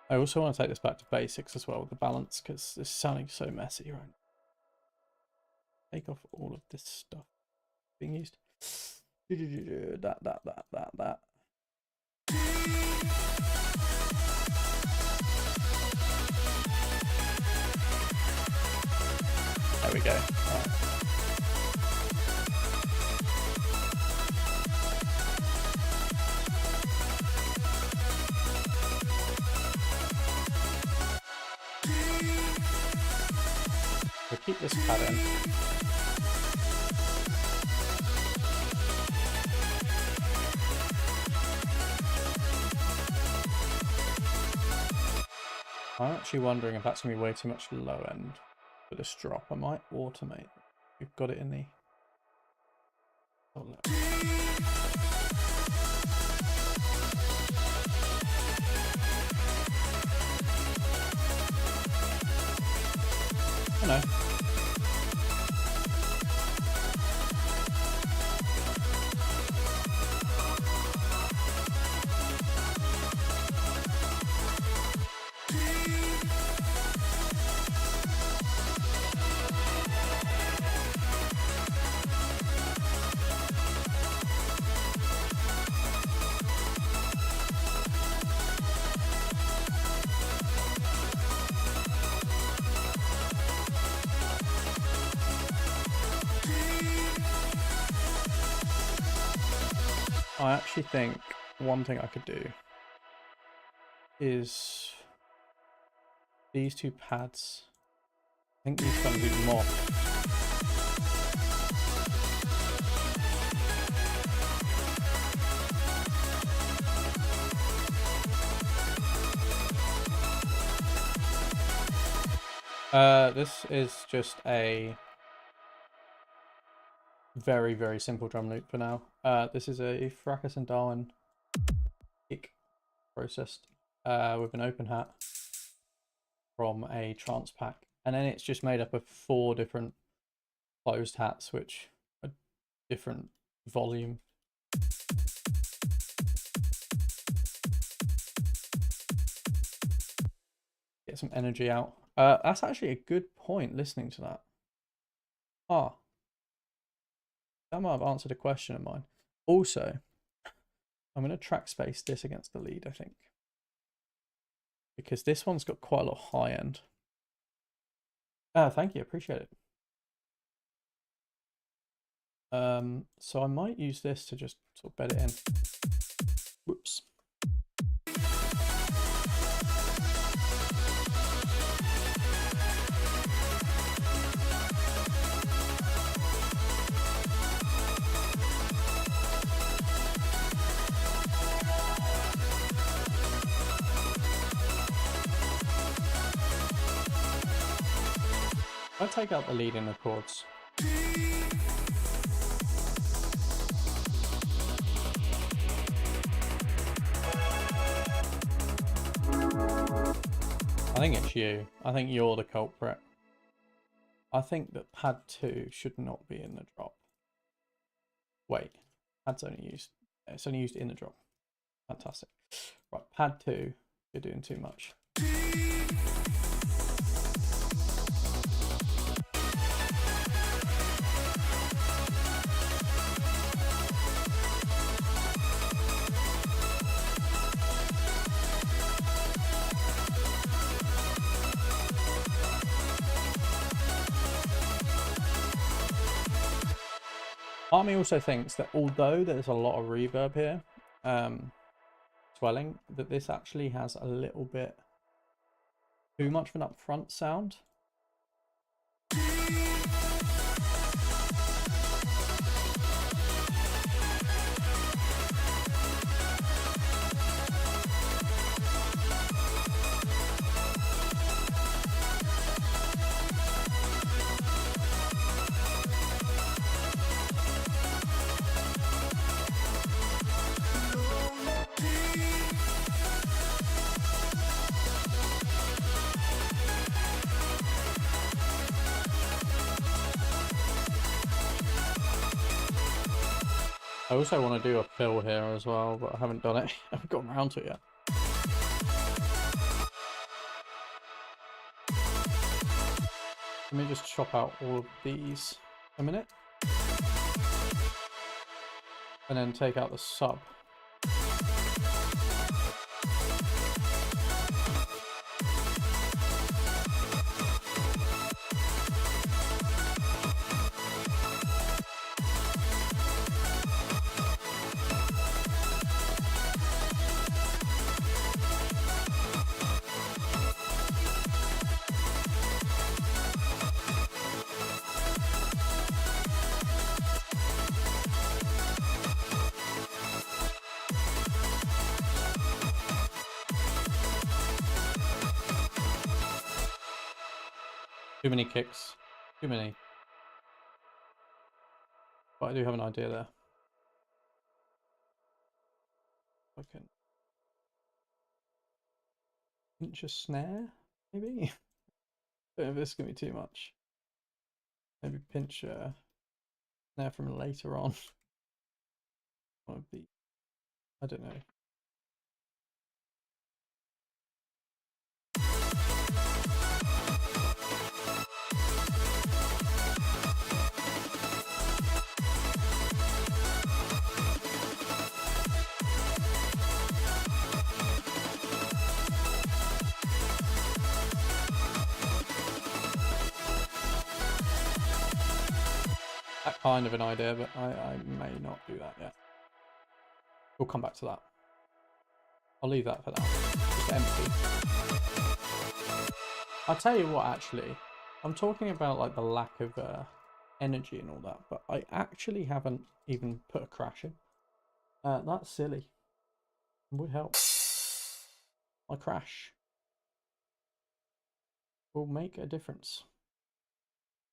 I also want to take this back to basics as well with the balance, because it's sounding so messy right now. Take off all of this stuff being used. That. There we go. All right. We'll keep this pad in. I'm actually wondering if that's going to be way too much low end for this drop. I might automate. We've got it in the... Oh, no. Oh, no. I actually think one thing I could do is these two pads. I think these ones do more. This is just a very, very simple drum loop for now. This is a Fracas and Darwin kick processed with an open hat from a trance pack, and then it's just made up of 4 different closed hats which are different volume. Get some energy out. That's actually a good point, listening to that. That might have answered a question of mine. Also, I'm going to track space this against the lead, I think. Because this one's got quite a lot of high end. Thank you, appreciate it. So I might use this to just sort of bed it in. Whoops. I'll take out the lead in the chords. I think it's you. I think you're the culprit. I think that pad 2 should not be in the drop. Wait, pad's only used. It's only used in the drop. Fantastic. Right, pad 2, you're doing too much. Army also thinks that although there's a lot of reverb here, swelling, that this actually has a little bit too much of an upfront sound. I also want to do a fill here as well, but I haven't done it. I haven't gotten around to it yet. Let me just chop out all of these a minute. And then take out the sub. Too many kicks. Too many. But I do have an idea there. I can pinch a snare, maybe? Don't know if this is going to be too much. Maybe pinch a snare from later on. One of the, I don't know. That kind of an idea, but I may not do that yet. We'll come back to that. I'll leave that for now. Just empty. I'll tell you what, actually. I'm talking about like the lack of energy and all that, but I actually haven't even put a crash in. That's silly. It would help. My crash will make a difference.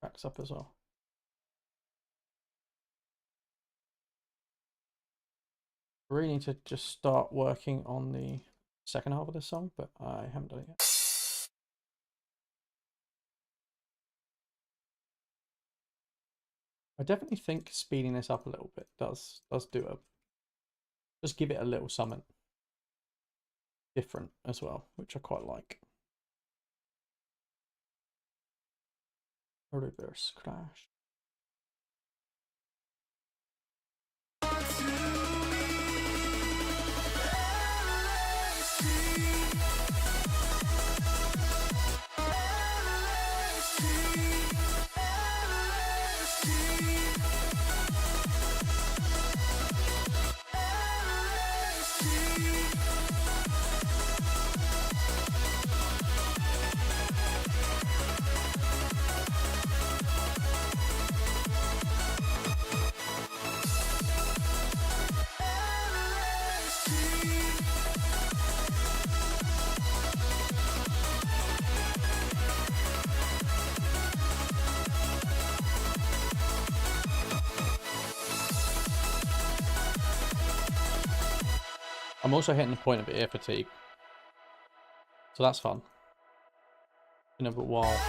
Cracks up as well. I really need to just start working on the second half of this song, but I haven't done it yet. I definitely think speeding this up a little bit does do a, just give it a little something different as well, which I quite like. A reverse crash. I'm also hitting the point of ear fatigue, so that's fun. Been a bit while.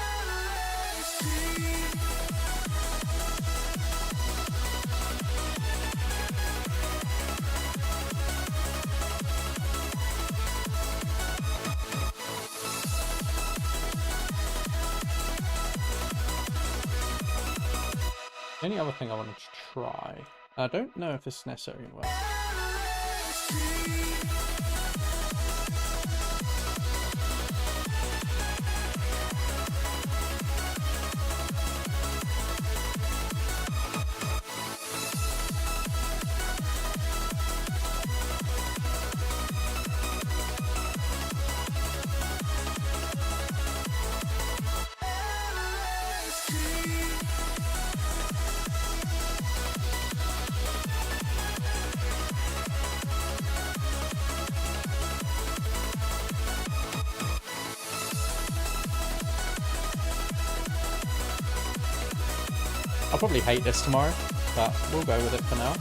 The only other thing I wanted to try, I don't know if this is necessarily going to work. I'll probably hate this tomorrow, but we'll go with it for now.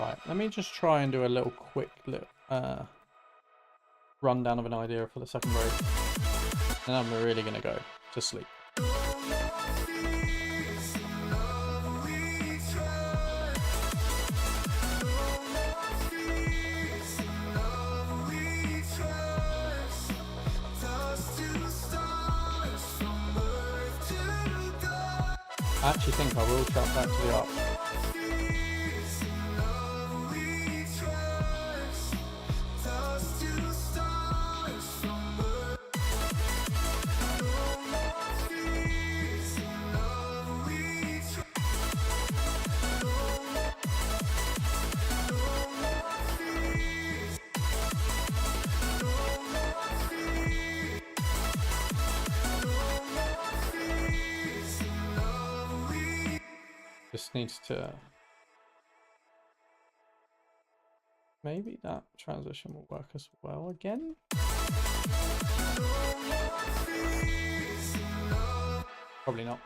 Right, let me just try and do a little quick rundown of an idea for the second road, and I'm really going to go to sleep. I actually think I will track back to the arc. Just needs to... Maybe that transition will work as well again. Probably not.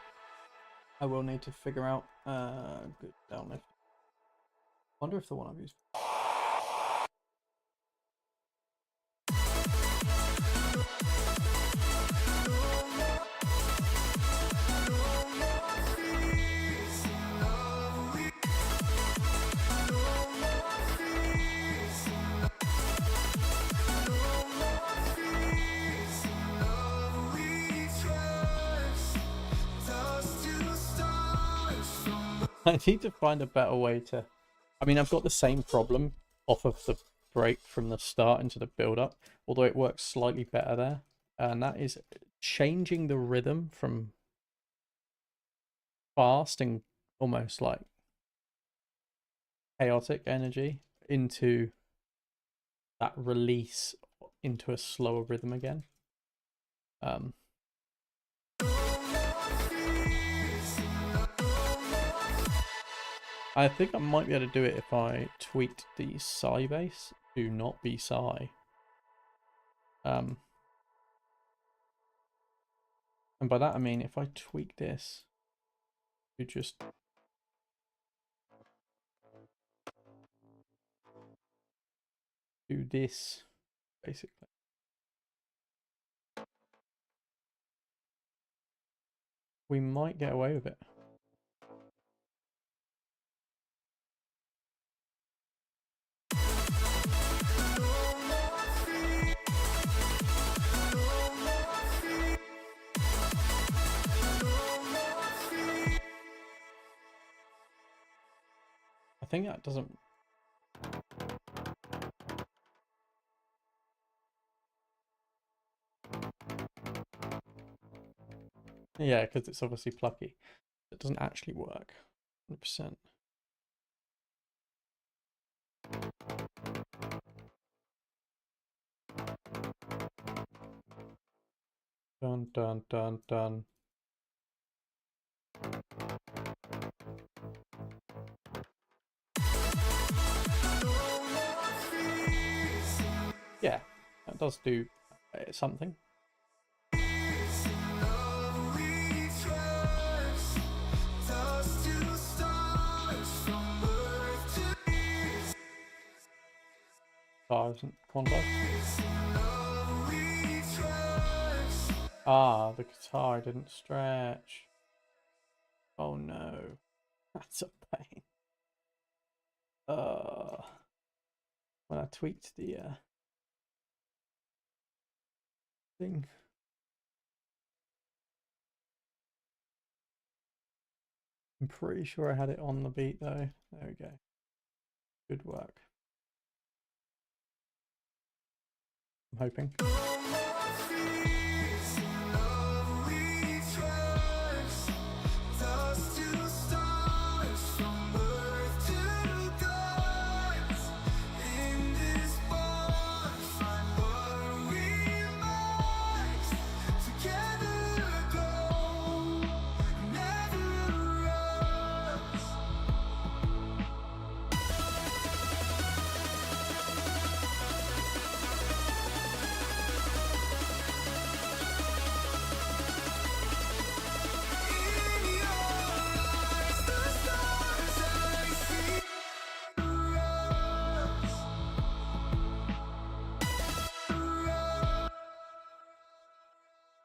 I will need to figure out good downlift. Wonder if the one I've used. I need to find a better way to... I mean, I've got the same problem off of the break from the start into the build-up, although it works slightly better there. And that is changing the rhythm from fast and almost like chaotic energy into that release into a slower rhythm again. I think I might be able to do it if I tweaked the Psy base to not be Psy. And by that I mean if I tweak this to just do this, basically. We might get away with it. I think that doesn't... Yeah, because it's obviously plucky. It doesn't actually work 100%. Dun dun dun dun. Yeah, that does do something. Stars and quantized. Ah, the guitar didn't stretch. Oh no, that's a pain. When I tweaked the thing. I'm pretty sure I had it on the beat though. There we go. Good work. I'm hoping.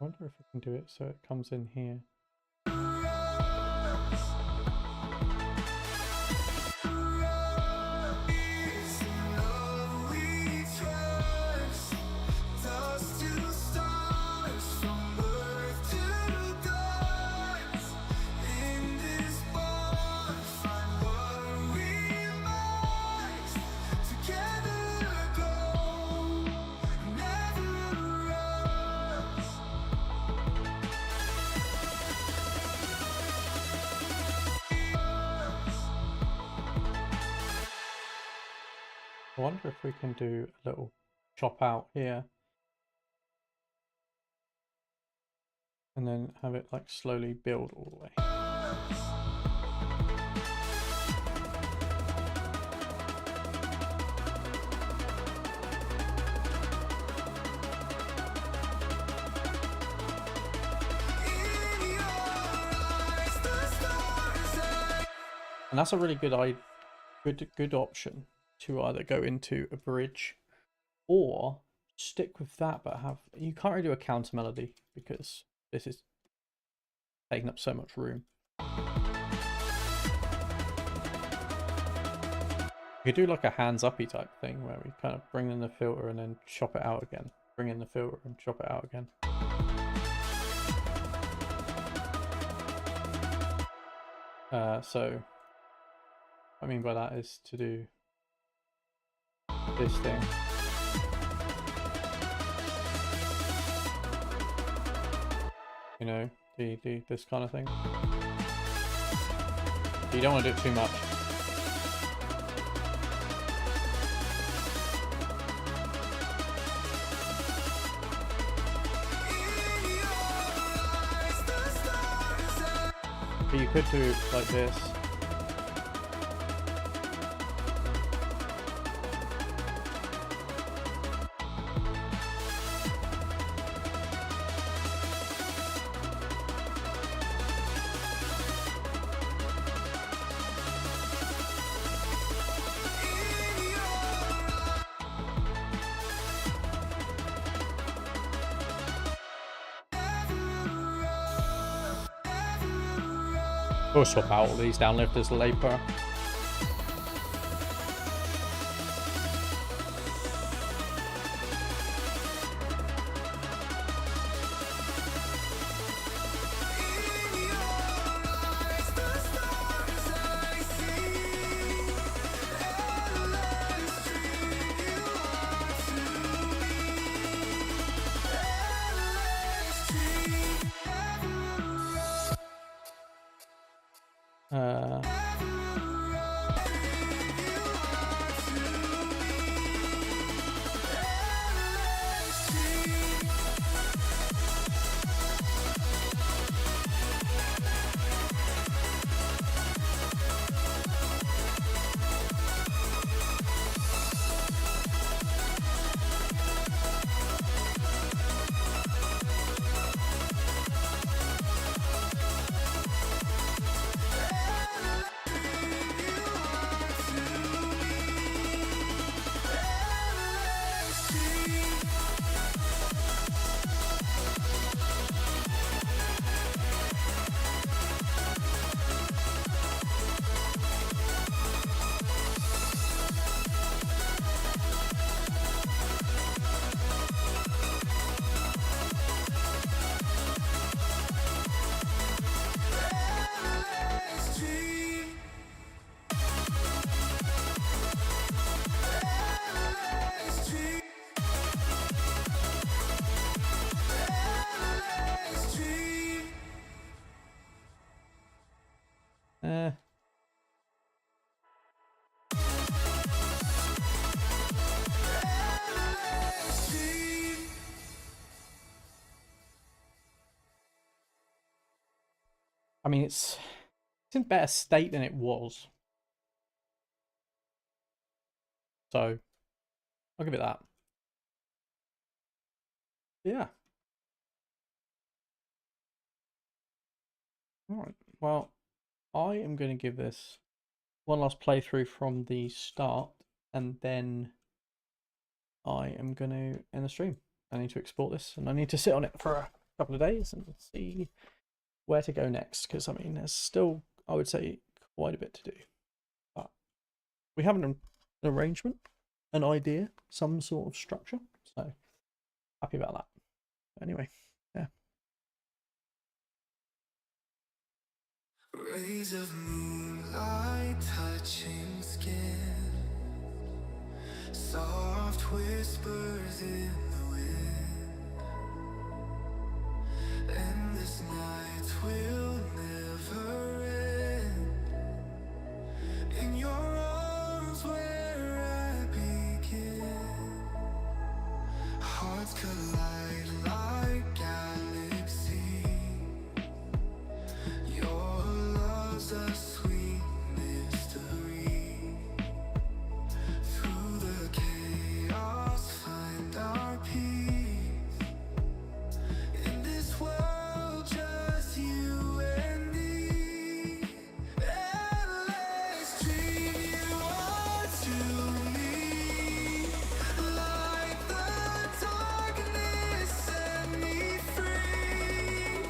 wonder if I can do it so it comes in here. I wonder if we can do a little chop out here and then have it like slowly build all the way. And that's a really good option to either go into a bridge or stick with that, but you can't really do a counter melody because this is taking up so much room. You could do like a hands-uppy type thing where we kind of bring in the filter and then chop it out again. Bring in the filter and chop it out again. So what I mean by that is to do this thing. You know, this kind of thing. You don't want to do it too much. But you could do it like this. We'll swap out all these downlifters later. I mean, it's in better state than it was. So, I'll give it that. Yeah. Alright, well, I am going to give this one last playthrough from the start, and then I am going to end the stream. I need to export this, and I need to sit on it for couple of days and see where to go next. Because I mean, there's still, I would say, quite a bit to do. But we have an arrangement, an idea, some sort of structure. So happy about that. Anyway, yeah. Rays of moonlight touching skin, soft whispers in the wind, and this night will never end. In your arms where I begin, hearts collide like galaxies. Your love's a sweet mystery. Through the chaos, find our peace. In this world, just you and me. Endless dream you are to me. Like the darkness, set me free.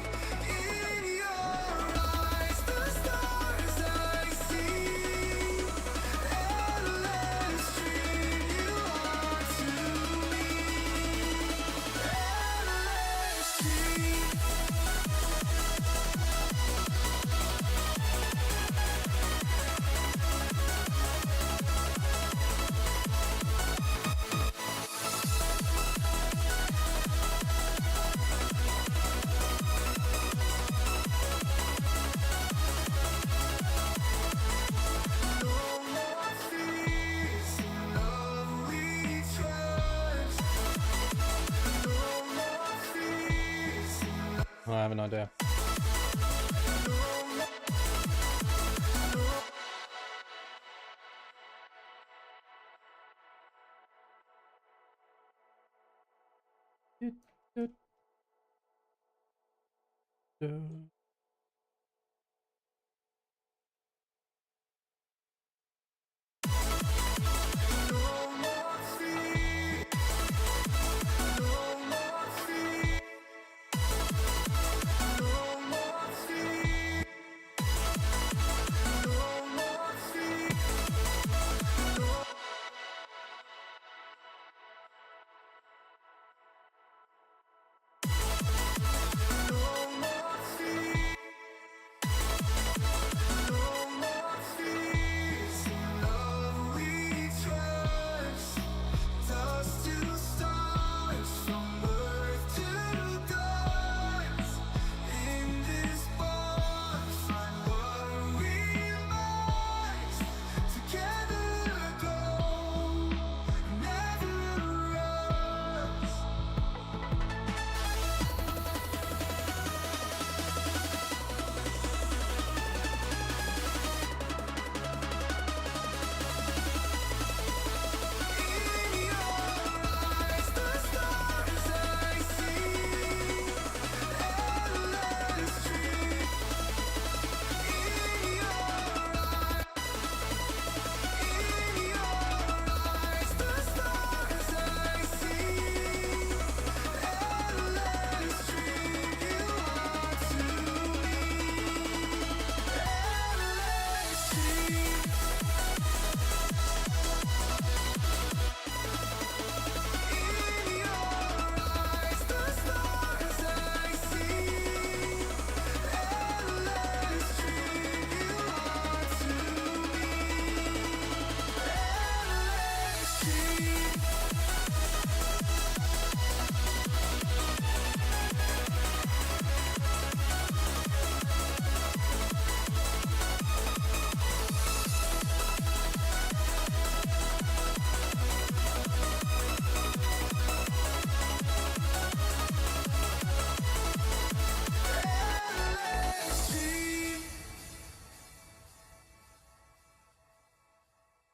In your eyes, the stars I see. Endless dream you are to me. Endless dream. No more fears, in love we trust. No more fears, I have an idea. Do, do, do. no more fears, no more fears, no more fears, no more fears.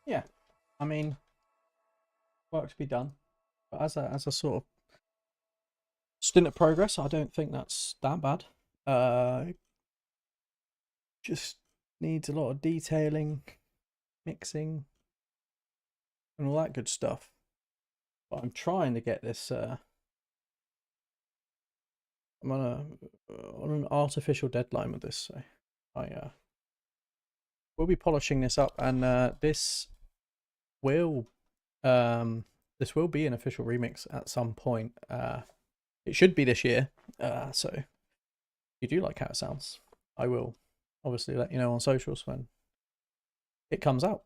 Yeah, I mean, work to be done, but as a sort of stint of progress, I don't think that's that bad. Just needs a lot of detailing, mixing, and all that good stuff. But I'm trying to get this I'm on an artificial deadline with this, so I will be polishing this up, and will this will be an official remix at some point. It should be this year. So if you do like how it sounds, I will obviously let you know on socials when it comes out.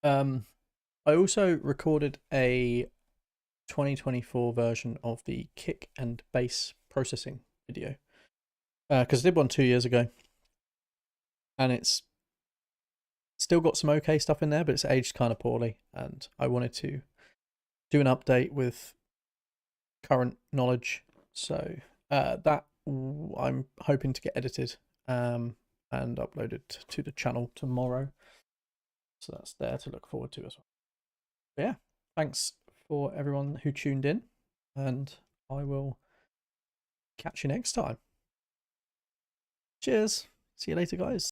I also recorded a 2024 version of the kick and bass processing video, because I did one 2 years ago, and it's still got some okay stuff in there, but it's aged kind of poorly, and I wanted to do an update with current knowledge. So that I'm hoping to get edited and uploaded to the channel tomorrow. So that's there to look forward to as well. But yeah, thanks for everyone who tuned in, and I will catch you next time. Cheers. See you later, guys.